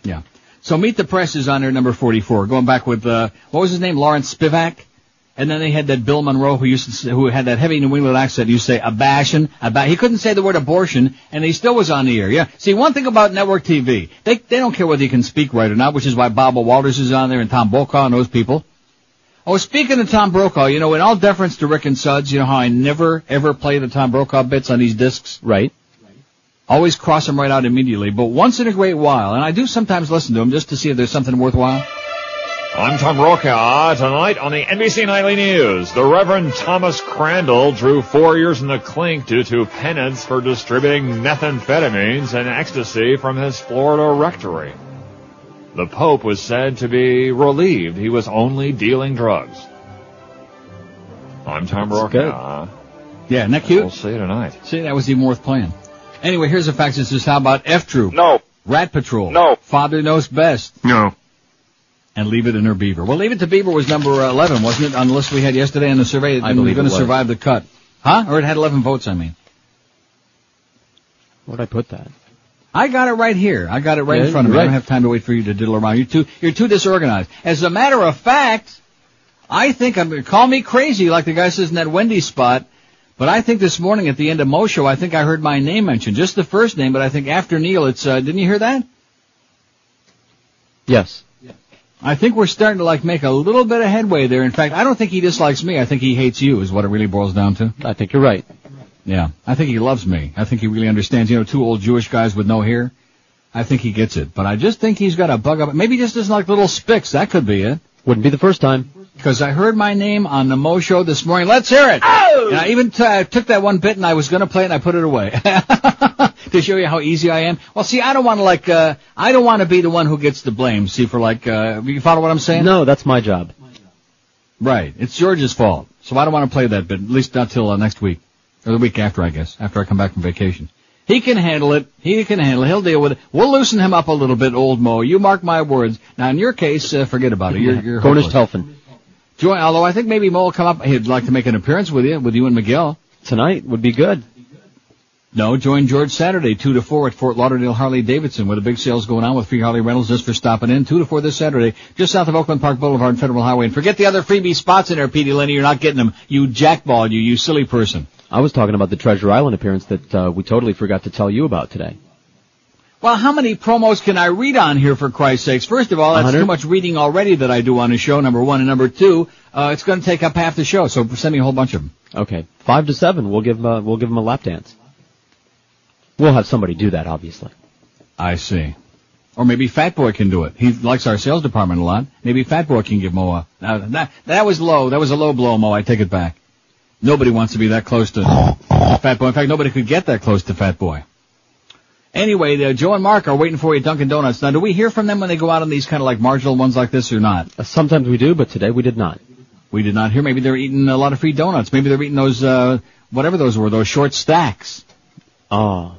Yeah. So Meet the Press is on there, number 44. Going back with, what was his name? Lawrence Spivak? And then they had that Bill Monroe who had that heavy New England accent. You say he couldn't say the word abortion, and he still was on the air. Yeah. See, one thing about network TV, they don't care whether you can speak right or not, which is why Bob Walters is on there and Tom Brokaw and those people. Oh, speaking of Tom Brokaw, in all deference to Rick and Suds, you know how I never ever play the Tom Brokaw bits on these discs? Right. Always cross them right out immediately, but once in a great while, and I do sometimes listen to them just to see if there's something worthwhile. I'm Tom Brokaw. Tonight on the NBC Nightly News, the Reverend Thomas Crandall drew 4 years in the clink due to penance for distributing methamphetamines and ecstasy from his Florida rectory. The Pope was said to be relieved he was only dealing drugs. I'm Tom Brokaw. Yeah, isn't that cute? We'll see you tonight. See, that was even worth playing. Anyway, here's a fact that says, how about F Troop? No. Rat Patrol? No. Father Knows Best? No. And Leave It in Her Beaver. Well, Leave It to Beaver was number 11, wasn't it, on the list we had yesterday in the survey? I believe going it to was. survive the cut. Huh? Or it had 11 votes, I mean. Where'd I put that? I got it right here. I got it right in front of me. Right. I don't have time to wait for you to diddle around. You're too disorganized. As a matter of fact, I think call me crazy like the guy says in that Wendy's spot, but I think this morning at the end of Mo's show, I think I heard my name mentioned. Just the first name, but I think after Neil, it's, didn't you hear that? Yes. I think we're starting to make a little bit of headway there. In fact, I don't think he dislikes me. I think he hates you is what it really boils down to. I think you're right. Yeah. I think he loves me. I think he really understands, two old Jewish guys with no hair. I think he gets it. But I just think he's got a bug up. Maybe he just doesn't like little spicks. That could be it. Wouldn't be the first time. Because I heard my name on the Mo show this morning. Let's hear it. Oh! And I even took that one bit and I was going to play it and I put it away. To show you how easy I am. Well, see, I don't want to I don't want to be the one who gets the blame. See, for you follow what I'm saying? No, that's my job. Right. It's George's fault. So I don't want to play that bit, at least not till next week. Or the week after, I guess, after I come back from vacation. He can handle it. He'll deal with it. We'll loosen him up a little bit, old Mo. You mark my words. Now, in your case, forget about it. You're Cornish Telfin. Although I think maybe Mo will come up. He'd like to make an appearance with you and Miguel. Tonight would be good. No, join George Saturday, 2 to 4 at Fort Lauderdale Harley-Davidson, where the big sale's going on with free Harley rentals just for stopping in. 2 to 4 this Saturday, just south of Oakland Park Boulevard and Federal Highway. And forget the other freebie spots in there, Petey Lenny. You're not getting them. You jackball, you silly person. I was talking about the Treasure Island appearance that we totally forgot to tell you about today. Well, how many promos can I read on here, for Christ's sakes? First of all, that's 100? too much reading already that I do on the show, number one. And number two, it's going to take up half the show, so send me a whole bunch of them. Okay. 5 to 7, we'll give him a lap dance. We'll have somebody do that, obviously. I see. Or maybe Fat Boy can do it. He likes our sales department a lot. Maybe Fat Boy can give Mo that was low. That was a low blow, Mo. I take it back. Nobody wants to be that close to Fat Boy. In fact, nobody could get that close to Fat Boy. Anyway, Joe and Mark are waiting for you at Dunkin' Donuts. Now, do we hear from them when they go out on these kind of marginal ones like this or not? Sometimes we do, but today we did not. We did not hear. Maybe they're eating a lot of free donuts. Maybe they're eating those, whatever those were, those short stacks. Oh.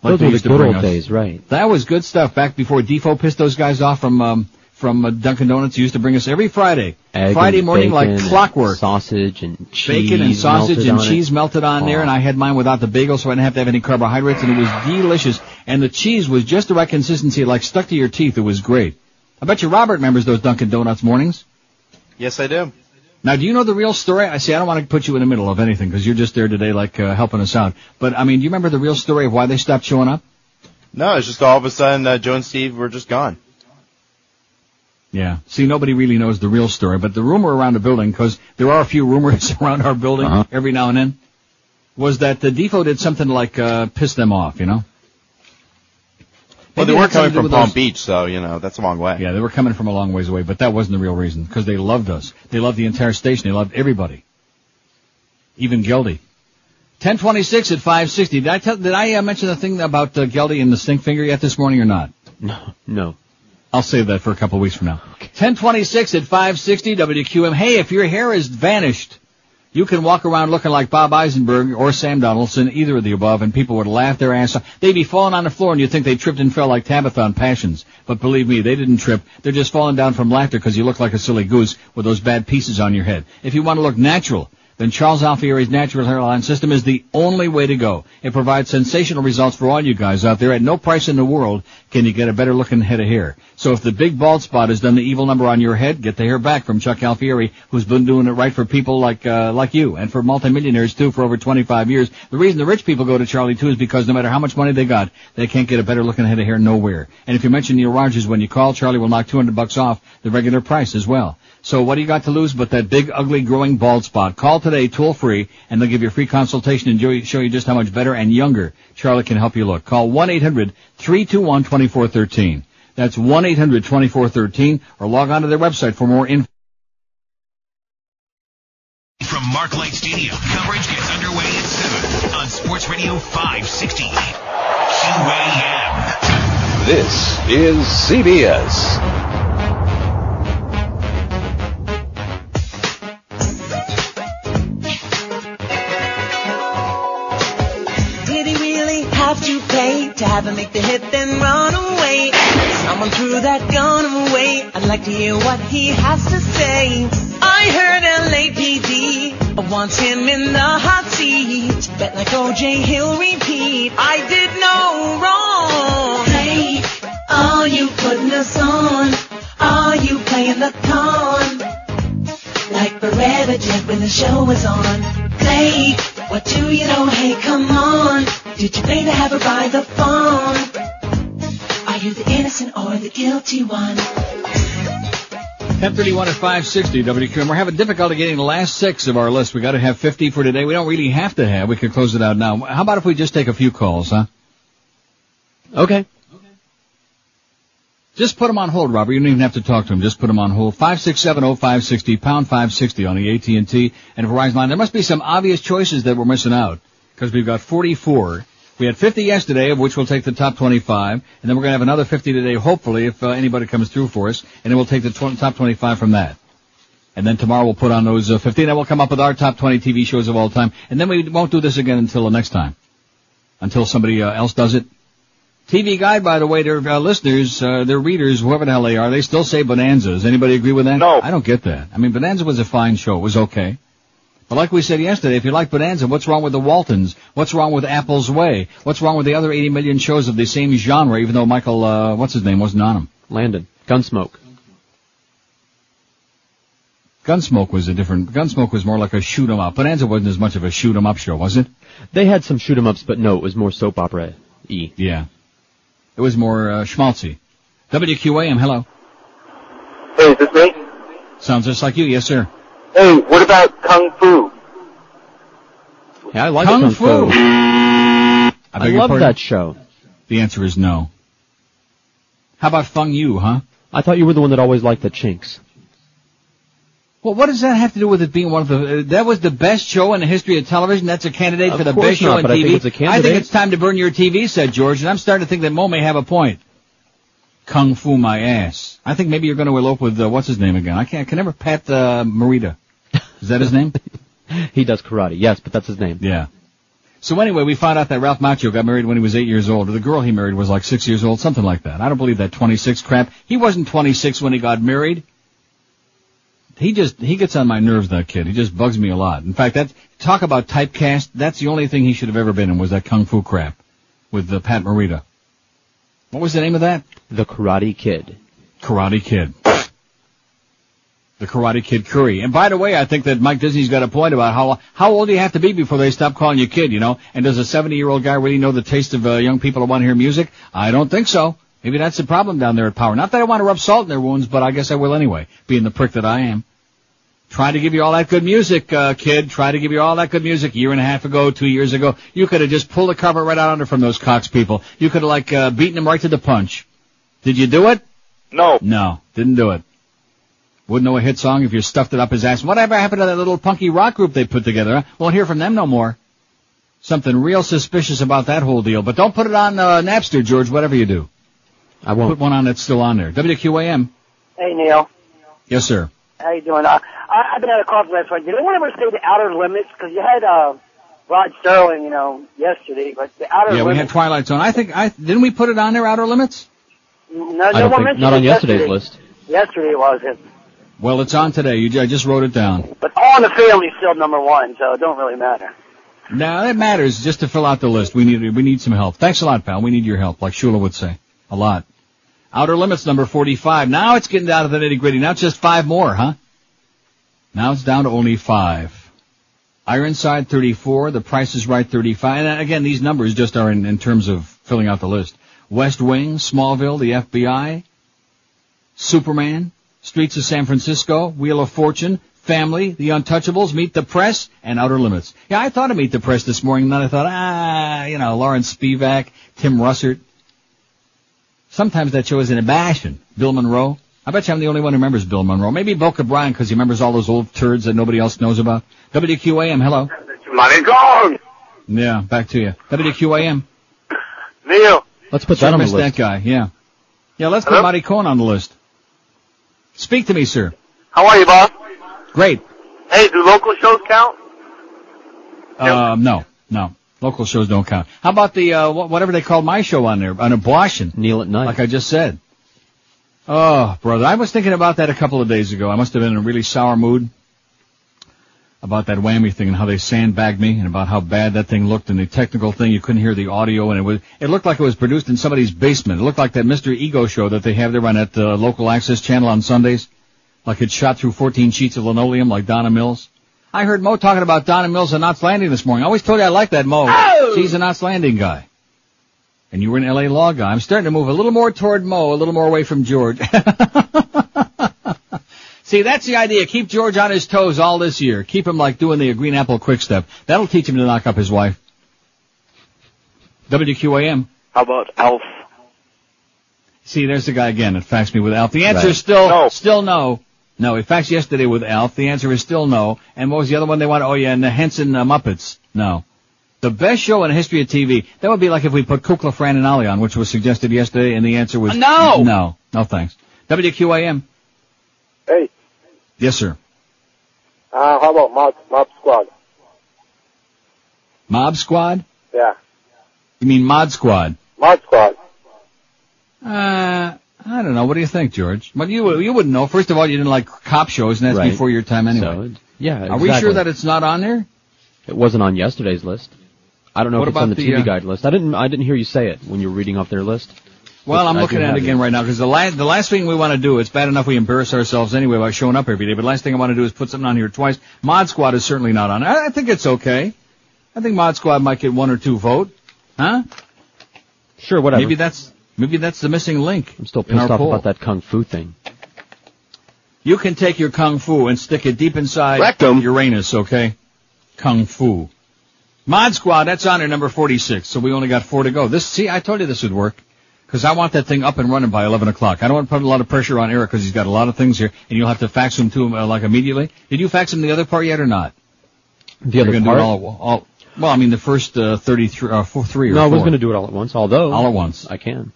Like those were the good old days, right. That was good stuff back before Defoe pissed those guys off from from Dunkin' Donuts used to bring us every Friday. Egg Friday and morning bacon like clockwork. Sausage and cheese. Bacon and sausage and cheese melted on there, Oh. and I had mine without the bagel, so I didn't have to have any carbohydrates, and it was delicious. And the cheese was just the right consistency, like stuck to your teeth. It was great. I bet you Robert remembers those Dunkin' Donuts mornings. Yes, I do. Now, do you know the real story? I don't want to put you in the middle of anything, because you're just there today, like, helping us out. But, I mean, do you remember the real story of why they stopped showing up? No, it's just all of a sudden Joe and Steve were just gone. Yeah. See, nobody really knows the real story, but the rumor around the building, because there are a few rumors around our building every now and then, was that the Defo did something like piss them off, you know? Well, Maybe they it were had something coming to do from with Palm those- Beach, so, that's a long way. Yeah, they were coming from a long ways away, but that wasn't the real reason, because they loved us. They loved the entire station. They loved everybody. Even Geldy. 10:26 at 560. Did I mention the thing about Geldy and the stink finger yet this morning or not? No. I'll save that for a couple of weeks from now. 10:26 at 560 WQM. Hey, if your hair is vanished, you can walk around looking like Bob Eisenberg or Sam Donaldson, either of the above, and people would laugh their ass off. They'd be falling on the floor, and you'd think they tripped and fell like Tabitha on Passions. But believe me, they didn't trip. They're just falling down from laughter because you look like a silly goose with those bad pieces on your head. If you want to look natural, then Charles Alfieri's Natural Hairline System is the only way to go. It provides sensational results for all you guys out there. At no price in the world can you get a better looking head of hair. So if the big bald spot has done the evil number on your head, get the hair back from Chuck Alfieri, who's been doing it right for people like you, and for multimillionaires too for over 25 years. The reason the rich people go to Charlie too is because no matter how much money they got, they can't get a better looking head of hair nowhere. And if you mention Neil Rogers when you call, Charlie will knock $200 off the regular price as well. So what do you got to lose but that big, ugly, growing bald spot? Call today, toll-free, and they'll give you a free consultation and show you just how much better and younger Charlie can help you look. Call 1-800-321-2413. That's 1-800-2413, or log on to their website for more info. From Marklight Stadium, coverage gets underway at 7 on Sports Radio 560 QAM. This is CBS. To pay to have him make the hit then run away. Someone threw that gun away. I'd like to hear what he has to say. I heard LAPD wants him in the hot seat. Bet like OJ he'll repeat. I did no wrong. Hey, are you putting us on? Are you playing the con? Like Beretta did when the show was on. Play, what do you know? Hey, come on. Did you pay to have her by the phone? Are you the innocent or the guilty one? 10:31 at 560 WQM. We're having difficulty getting the last 6 of our list. We got to have 50 for today. We don't really have to have. We could close it out now. How about if we just take a few calls, huh? Okay. Just put them on hold, Robert. You don't even have to talk to them. Just put them on hold. 5670560, pound 560 on the AT&T and Verizon line. There must be some obvious choices that we're missing out, because we've got 44. We had 50 yesterday, of which we'll take the top 25, and then we're going to have another 50 today, hopefully, if anybody comes through for us, and then we'll take the top 25 from that. And then tomorrow we'll put on those 50, and then we'll come up with our top 20 TV shows of all time, and then we won't do this again until the next time, until somebody else does it. TV Guide, by the way, their listeners, their readers, whoever the hell they are, they still say Bonanza. Does anybody agree with that? No. I don't get that. I mean, Bonanza was a fine show. It was okay. But like we said yesterday, if you like Bonanza, what's wrong with the Waltons? What's wrong with Apple's Way? What's wrong with the other 80 million shows of the same genre, even though Michael, what's his name, wasn't on them? Landon. Gunsmoke. Gunsmoke was Gunsmoke was more like a shoot 'em up. Bonanza wasn't as much of a shoot 'em up show, was it? They had some shoot 'em ups, but no, it was more soap opera-y. Yeah. It was more, schmaltzy. WQAM, hello. Hey, is this me? Sounds just like you, yes sir. Hey, what about Kung Fu? Yeah, I like Kung Fu. I love that show. The answer is no. How about Fung Yu, huh? I thought you were the one that always liked the Chinks. Well, what does that have to do with it being one of the... that was the best show in the history of television? That's a candidate for the best show on TV? I think it's a candidate. I think it's time to burn your TV set, George, and I'm starting to think that Mo may have a point. Kung Fu my ass. I think maybe you're going to elope with, what's his name again? I can never pat, Morita. Is that his name? He does karate, yes, but that's his name. Yeah. So anyway, we found out that Ralph Macchio got married when he was 8 years old, or the girl he married was like 6 years old, something like that. I don't believe that 26 crap. He wasn't 26 when he got married. He gets on my nerves, that kid. He just bugs me a lot. In fact, talk about typecast, that's the only thing he should have ever been in, was that Kung Fu crap with Pat Morita. What was the name of that? The Karate Kid. Karate Kid. The Karate Kid Curry. And by the way, I think that Mike Disney's got a point about how old do you have to be before they stop calling you kid, you know? And does a 70-year-old guy really know the taste of young people who want to hear music? I don't think so. Maybe that's the problem down there at Power. Not that I want to rub salt in their wounds, but I guess I will anyway, being the prick that I am. Try to give you all that good music, kid. Try to give you all that good music. A year and a half ago, 2 years ago, you could have just pulled the cover right out under from those Cox people. You could have, beaten them right to the punch. Did you do it? No. No, didn't do it. Wouldn't know a hit song if you stuffed it up his ass. Whatever happened to that little punky rock group they put together? Huh? Won't hear from them no more. Something real suspicious about that whole deal. But don't put it on Napster, George, whatever you do. I won't. Put one on that's still on there. WQAM. Hey, Neil. Yes, sir. How you doing? I've been at a conference last night. Did anyone ever say the Outer Limits? Because you had Rod Sterling, yesterday, but the Outer Limits. Yeah, we had Twilight Zone. Didn't we put it on there, Outer Limits? No one mentioned not on it yesterday's list. Yesterday it wasn't. Well, it's on today. I just wrote it down. But All in the Family is still number one, so it don't really matter. No, that matters just to fill out the list. We need some help. Thanks a lot, pal. We need your help, like Shula would say. A lot. Outer Limits, number 45. Now it's getting down to the nitty-gritty. Now it's just 5 more, huh? Now it's down to only 5. Ironside, 34. The Price is Right, 35. And again, these numbers just are in terms of filling out the list. West Wing, Smallville, The FBI, Superman, Streets of San Francisco, Wheel of Fortune, Family, The Untouchables, Meet the Press, and Outer Limits. Yeah, I thought of Meet the Press this morning, and then I thought, Lawrence Spivak, Tim Russert. Sometimes that show is in a bashing. Bill Monroe. I bet you I'm the only one who remembers Bill Monroe. Maybe Boca Brian, because he remembers all those old turds that nobody else knows about. WQAM, hello. Money gone. Yeah, back to you. WQAM. Neil. Let's put that on the list. That guy, yeah. Yeah, let's put Marty Cohen on the list. Speak to me, sir. How are you, boss? Great. Hey, do local shows count? No. Local shows don't count. How about the, whatever they called my show on there, an abortion? Neil at Night. Like I just said. Oh, brother, I was thinking about that a couple of days ago. I must have been in a really sour mood about that whammy thing and how they sandbagged me and about how bad that thing looked and the technical thing. You couldn't hear the audio and it looked like it was produced in somebody's basement. It looked like that Mr. Ego show that they have there on that local access channel on Sundays. Like it's shot through 14 sheets of linoleum like Donna Mills. I heard Mo talking about Donna Mills and Knott's Landing this morning. I always told you I like that Mo. Oh! She's a Knott's Landing guy. And you were an L.A. law guy. I'm starting to move a little more toward Mo, a little more away from George. See, that's the idea. Keep George on his toes all this year. Keep him like doing the Green Apple Quick Step. That'll teach him to knock up his wife. WQAM. How about Alf? See, there's the guy again that faxed me with Alf. The answer is still no. No, he faxed yesterday with Alf. The answer is still no. And what was the other one they wanted? Oh, yeah, and the Henson Muppets. No. The best show in the history of TV. That would be like if we put Kukla, Fran, and Ali on, which was suggested yesterday, and the answer was no. No, thanks. WQAM. Hey. Yes, sir. How about Mob Squad? Mob Squad? Yeah. You mean Mod Squad? Mod Squad. I don't know. What do you think, George? But you wouldn't know. First of all, you didn't like cop shows, and that's right. Before your time anyway. So, yeah, exactly. Are we sure that it's not on there? It wasn't on yesterday's list. I don't know if it's on the TV Guide list. I didn't hear you say it when you were reading off their list. Well, I'm looking at it again right now, because the last thing we want to do, it's bad enough we embarrass ourselves anyway by showing up every day, but the last thing I want to do is put something on here twice. Mod Squad is certainly not on. I think it's okay. I think Mod Squad might get 1 or 2 vote. Huh? Sure, whatever. Maybe that's the missing link. I'm still pissed off about that Kung Fu thing. You can take your Kung Fu and stick it deep inside Uranus, okay? Kung Fu. Mod Squad, that's on there, number 46, so we only got 4 to go. See, I told you this would work, because I want that thing up and running by 11 o'clock. I don't want to put a lot of pressure on Eric, because he's got a lot of things here, and you'll have to fax them to him, like, immediately. Did you fax him the other part yet, or not? The other part? Well, I mean, the first 33, 3 or 4. No, I was going to do it all at once, although... All at once. I can.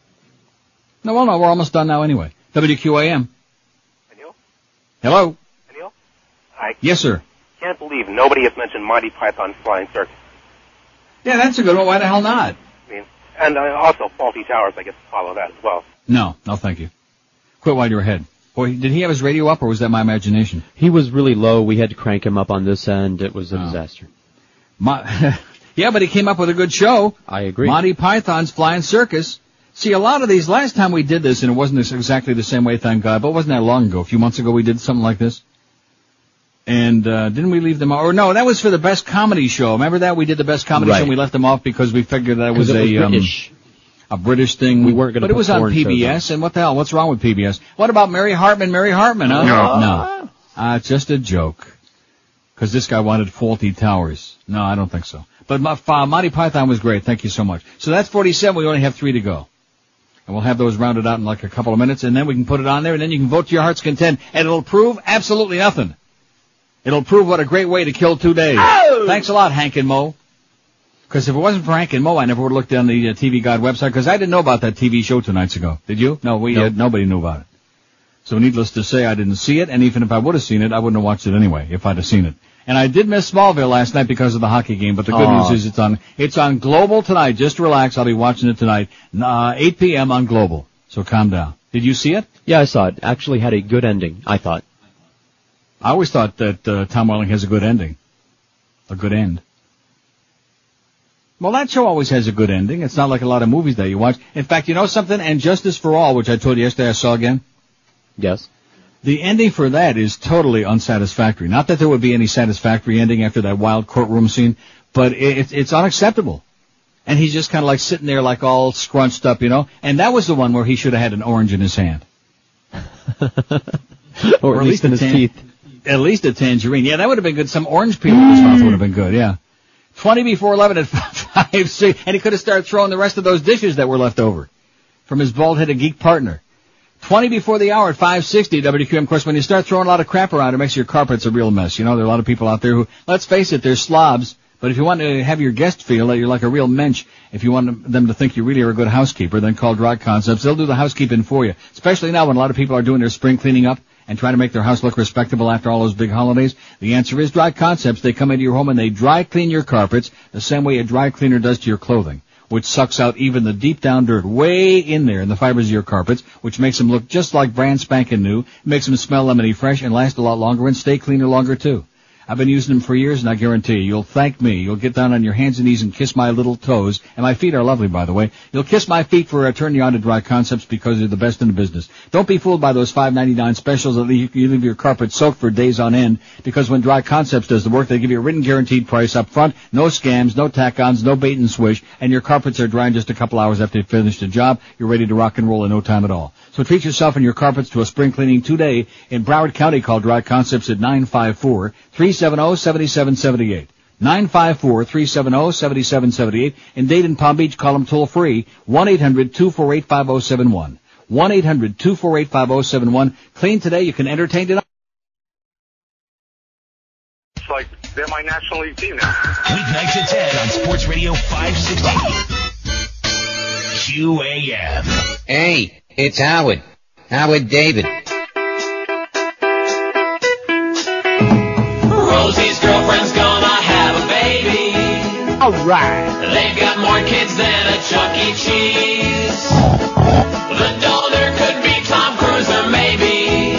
No, we're almost done now anyway. WQAM. Hello? I Yes, sir. can't believe nobody has mentioned Monty Python's Flying Circus. Yeah, that's a good one. Why the hell not? I mean, and also Faulty Towers, I guess, follow that as well. No, thank you. Quit while you're ahead. Boy, did he have his radio up, or was that my imagination? He was really low. We had to crank him up on this end. It was a disaster. Yeah, but he came up with a good show. I agree. Monty Python's Flying Circus. See, a lot of these, last time we did this, and it wasn't exactly the same way, thank God, but it wasn't that long ago. A few months ago we did something like this. And didn't we leave them off? Or no, that was for the best comedy show. Remember that? We did the best comedy show and we left them off because we figured that was a British thing. We weren't going to. But it was on PBS, and what the hell? What's wrong with PBS? What about Mary Hartman, huh? No. It's just a joke. Because this guy wanted Faulty Towers. No, I don't think so. But Monty Python was great. Thank you so much. So that's 47. We only have 3 to go. And we'll have those rounded out in like a couple of minutes, and then we can put it on there, and then you can vote to your heart's content, and it'll prove absolutely nothing. It'll prove what a great way to kill 2 days. Oh! Thanks a lot, Hank and Mo. Because if it wasn't for Hank and Mo, I never would have looked on the TV Guide website, because I didn't know about that TV show 2 nights ago. Did you? No, nobody knew about it. So needless to say, I didn't see it, and even if I would have seen it, I wouldn't have watched it anyway, if I'd have seen it. And I did miss Smallville last night because of the hockey game, but the good news is it's on Global tonight. Just relax. I'll be watching it tonight, 8 p.m. on Global. So calm down. Did you see it? Yeah, I saw it. Actually had a good ending, I thought. I always thought that Tom Welling has a good ending. A good end. Well, that show always has a good ending. It's not like a lot of movies that you watch. In fact, you know something? And Justice for All, which I told you yesterday I saw again. Yes. The ending for that is totally unsatisfactory. Not that there would be any satisfactory ending after that wild courtroom scene, but it's unacceptable. And he's just kind of like sitting there like all scrunched up, you know. And that was the one where he should have had an orange in his hand. or at least in his teeth. At least a tangerine. Yeah, that would have been good. Some orange peel in his mouth would have been good, yeah. 20 before 11 at 5-6. And he could have started throwing the rest of those dishes that were left over from his bald-headed geek partner. 20 before the hour at 560 WQM. Of course, when you start throwing a lot of crap around, it makes your carpets a real mess. You know, there are a lot of people out there who, let's face it, they're slobs. But if you want to have your guest feel that you're like a real mensch, if you want them to think you really are a good housekeeper, then call Dry Concepts. They'll do the housekeeping for you. Especially now when a lot of people are doing their spring cleaning up and trying to make their house look respectable after all those big holidays. The answer is Dry Concepts. They come into your home and they dry clean your carpets the same way a dry cleaner does to your clothing, which sucks out even the deep down dirt way in there in the fibers of your carpets, which makes them look just like brand spanking new, makes them smell lemony fresh and last a lot longer and stay cleaner longer too. I've been using them for years, and I guarantee you, you'll thank me. You'll get down on your hands and knees and kiss my little toes. And my feet are lovely, by the way. You'll kiss my feet for turning you on to Dry Concepts because they're the best in the business. Don't be fooled by those $5.99 specials that you leave your carpet soaked for days on end, because when Dry Concepts does the work, they give you a written guaranteed price up front. No scams, no tack-ons, no bait and switch, and your carpets are dry in just a couple hours after you finish the job. You're ready to rock and roll in no time at all. So treat yourself and your carpets to a spring cleaning today in Broward County. Call Dry Concepts at 954-370-7778. 954-370-7778. In Dayton, Palm Beach, call them toll free. 1-800-248-5071. 1-800-248-5071. Clean today. You can entertain tonight. It's like they're my National League team now. Weeknights at 10 on Sports Radio 560. QAM. Hey, it's Howard. Howard David. Rosie's girlfriend's gonna have a baby. All right. They've got more kids than a Chuck E. Cheese. The donor could be Tom Cruise or maybe.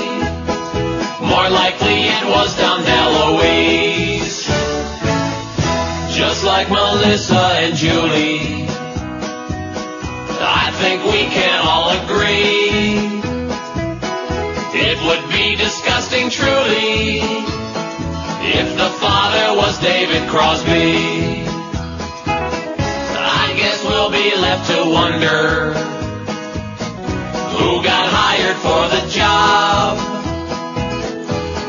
More likely it was Dom DeLuise. Just like Melissa and Julie, I think we can all agree it would be disgusting truly if the father was David Crosby. I guess we'll be left to wonder who got hired for the job.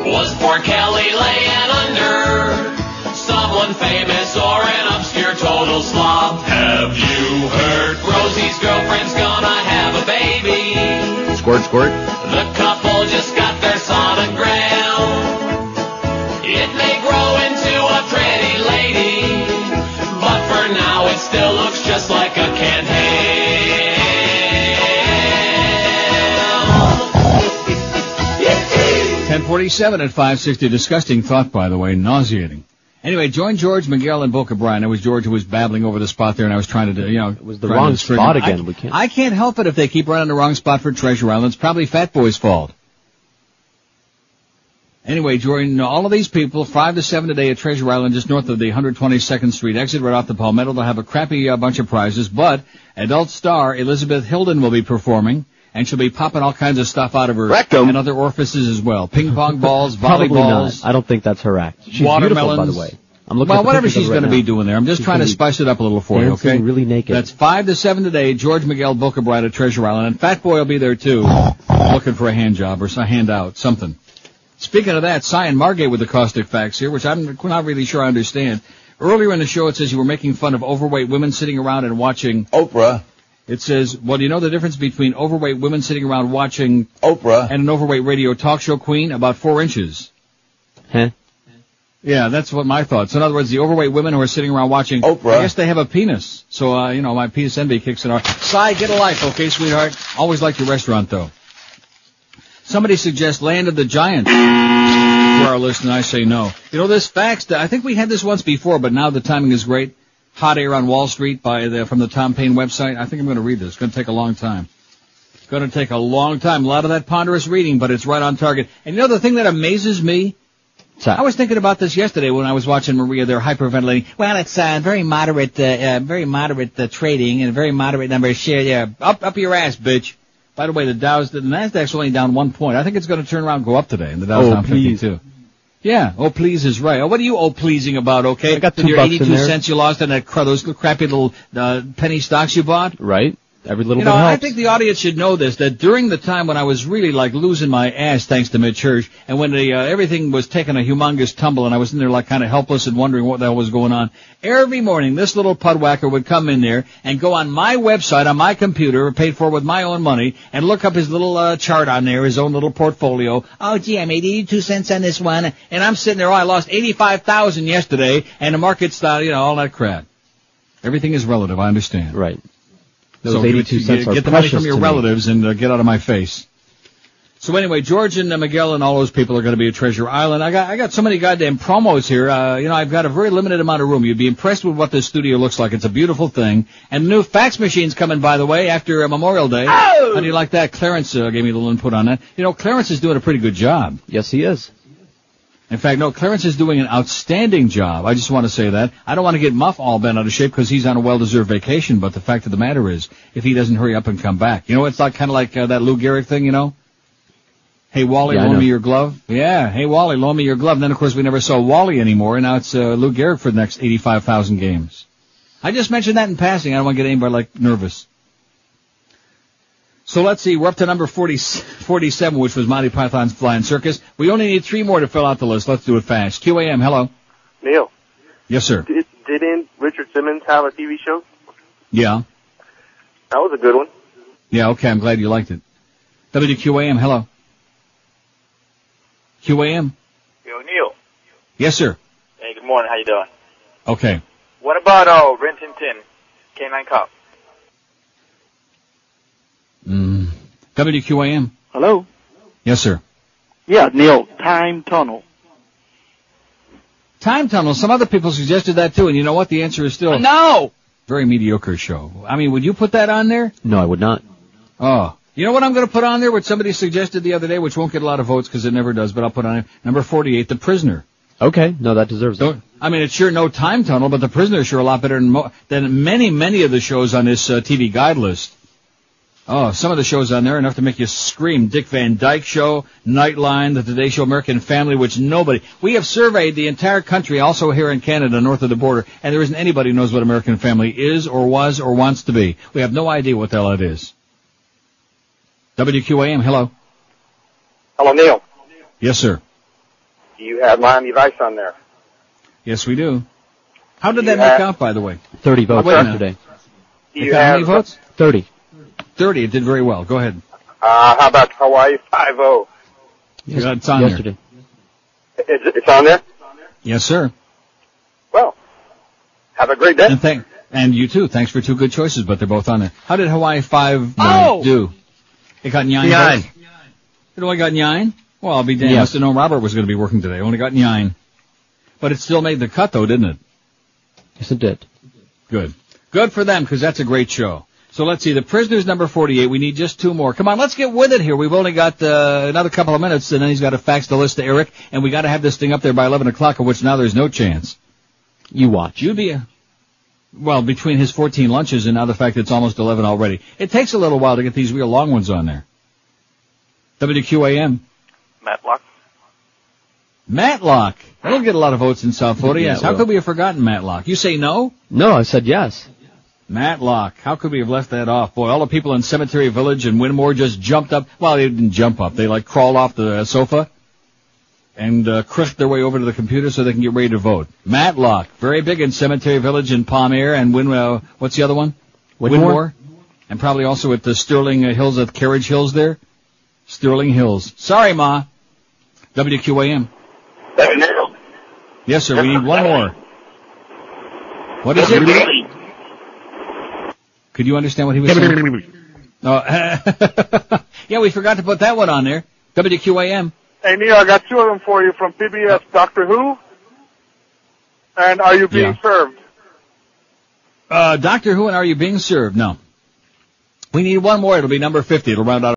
Was poor Kelly laying under someone famous or an obscure total slob? Have you heard Rosie's girlfriend's gonna have a baby? Squirt, squirt. The couple just got their sonogram. It may grow into a pretty lady, but for now it still looks just like a canned ham. 1047 at 560. Disgusting thought, by the way. Nauseating. Anyway, join George, Miguel, and Boca Brian. It was George who was babbling over the spot there, and I was trying to, It was the wrong spot again. I can't help it if they keep running the wrong spot for Treasure Island. It's probably Fat Boy's fault. Anyway, join all of these people 5 to 7 today at Treasure Island, just north of the 122nd Street exit, right off the Palmetto. They'll have a crappy bunch of prizes, but adult star Elizabeth Hilden will be performing, and she'll be popping all kinds of stuff out of her and other orifices as well. Ping pong balls, volleyballs. I don't think that's her act. She's watermelons. Beautiful, by the way. I'm looking well, at whatever she's going to be doing there. I'm just trying to spice it up a little for you, okay? Really naked. That's 5 to 7 today. George, Miguel, Boca Brian at Treasure Island, and Fat Boy will be there too, looking for a hand job or a handout, something. Speaking of that, Cy and Margate with the caustic facts here, which I'm not really sure I understand. Earlier in the show, it says you were making fun of overweight women sitting around and watching Oprah. It says, well, do you know the difference between overweight women sitting around watching Oprah and an overweight radio talk show queen? About 4 inches. Huh? Yeah, that's what my thoughts. In other words, the overweight women who are sitting around watching Oprah, I guess they have a penis. So, my penis envy kicks in. Cy, get a life, okay, sweetheart? Always liked your restaurant, though. Somebody suggests Land of the Giants for our list, and I say no. You know, this fax, I think we had this once before, but now the timing is great. Hot Air on Wall Street from the Tom Paine website. I think I'm going to read this. It's going to take a long time. It's going to take a long time. A lot of that ponderous reading, but it's right on target. And you know the thing that amazes me? I was thinking about this yesterday when I was watching Maria. They're hyperventilating. Well, it's very moderate trading and a very moderate number of shares. Yeah, up your ass, bitch. By the way, the Nasdaq's only down 1 point. I think it's going to turn around and go up today, and the Dow's down 52. Yeah, please is right. What are you pleasing about, okay? I got $2 your 82 in there. cents you lost on those crappy little penny stocks you bought? Right. Every little bit helps. helps. I think the audience should know this, that during the time when I was really losing my ass thanks to Mid-Church, and when everything was taking a humongous tumble and I was in there kind of helpless and wondering what the hell was going on, every morning this little pudwhacker would come in there and go on my website on my computer, paid for with my own money, and look up his little chart on there, his own little portfolio. Oh, gee, I made 82 cents on this one, and I'm sitting there, I lost 85,000 yesterday, and the market's, all that crap. Everything is relative, I understand. Right. So 82 cents are get the money precious from your to relatives and get out of my face. So anyway, George and Miguel and all those people are going to be at Treasure Island. I got so many goddamn promos here. I've got a very limited amount of room. You'd be impressed with what this studio looks like. It's a beautiful thing. And the new fax machine's coming, by the way, after Memorial Day. Oh! How do you like that? Clarence gave me a little input on that. You know, Clarence is doing a pretty good job. Yes, he is. In fact, no, Clarence is doing an outstanding job. I just want to say that. I don't want to get Muff all bent out of shape because he's on a well-deserved vacation, but the fact of the matter is, if he doesn't hurry up and come back. You know, it's kind of like that Lou Gehrig thing, you know? Hey, Wally, loan me your glove. Yeah, hey, Wally, loan me your glove. And then, of course, we never saw Wally anymore, and now it's Lou Gehrig for the next 85,000 games. I just mentioned that in passing. I don't want to get anybody, nervous. So let's see, we're up to number 47, which was Monty Python's Flying Circus. We only need 3 more to fill out the list. Let's do it fast. QAM, hello. Neil. Yes, sir. Didn't Richard Simmons have a TV show? Yeah. That was a good one. Yeah, okay, I'm glad you liked it. WQAM, hello. QAM. Yo, Neil. Yes, sir. Hey, good morning. How you doing? Okay. What about Rin Tin Tin, Canine Cop? WQAM. Hello? Yes, sir. Yeah, Neil, Time Tunnel. Time Tunnel. Some other people suggested that too, and you know what? The answer is still no. Very mediocre show. I mean, would you put that on there? No, I would not. Oh. You know what I'm going to put on there? What somebody suggested the other day, which won't get a lot of votes because it never does, but I'll put on it. Number 48, The Prisoner. Okay. No, that deserves it. I mean, it's sure no Time Tunnel, but The Prisoner is sure a lot better than many of the shows on this TV guide list. Oh, some of the shows on there enough to make you scream. Dick Van Dyke Show, Nightline, The Today Show, American Family, which we have surveyed the entire country, also here in Canada, north of the border, and there isn't anybody who knows what American Family is or was or wants to be. We have no idea what the hell it is. WQAM, hello. Hello, Neil. Yes, sir. Do you have Miami Vice on there? Yes, we do. How did that make out, by the way? 30 votes yesterday. Do you have how many votes? 30. 30. It did very well. Go ahead. How about Hawaii 5-0? Yeah, it's on yesterday. It's on there? Yes, sir. Well, have a great day. And you too. Thanks for 2 good choices, but they're both on there. How did Hawaii 5 do? It got 9 votes? It only got 9? Well, I'll be damned. I must have known Robert was going to be working today. Only got 9. But it still made the cut, though, didn't it? Yes, it did. Good. Good for them, because that's a great show. So let's see. The Prisoner's number 48. We need just 2 more. Come on, let's get with it here. We've only got another couple of minutes, and then he's got to fax the list to Eric, and we got to have this thing up there by 11 o'clock, of which now there's no chance. You watch. You'd be well, between his 14 lunches and now the fact that it's almost 11 already. It takes a little while to get these real long ones on there. WQAM. Matlock. Matlock. That'll get a lot of votes in South Florida, yes. How could we have forgotten Matlock? You say no? No, I said yes. Matlock. How could we have left that off? Boy, all the people in Cemetery Village and Winmore just jumped up. Well, they didn't jump up. They, crawled off the sofa and crisped their way over to the computer so they can get ready to vote. Matlock. Very big in Cemetery Village and Palm Air and what's the other one? Winmore. And probably also at the Sterling Hills, at Carriage Hills there. Sterling Hills. Sorry, Ma. WQAM. Yes, sir. We need one more. What is it? Could you understand what he was saying? Oh, yeah, we forgot to put that one on there. WQAM. Hey, Neil, I got 2 of them for you from PBS. Doctor Who and Are You Being Served? Doctor Who and Are You Being Served? No. We need one more. It'll be number 50. It'll round out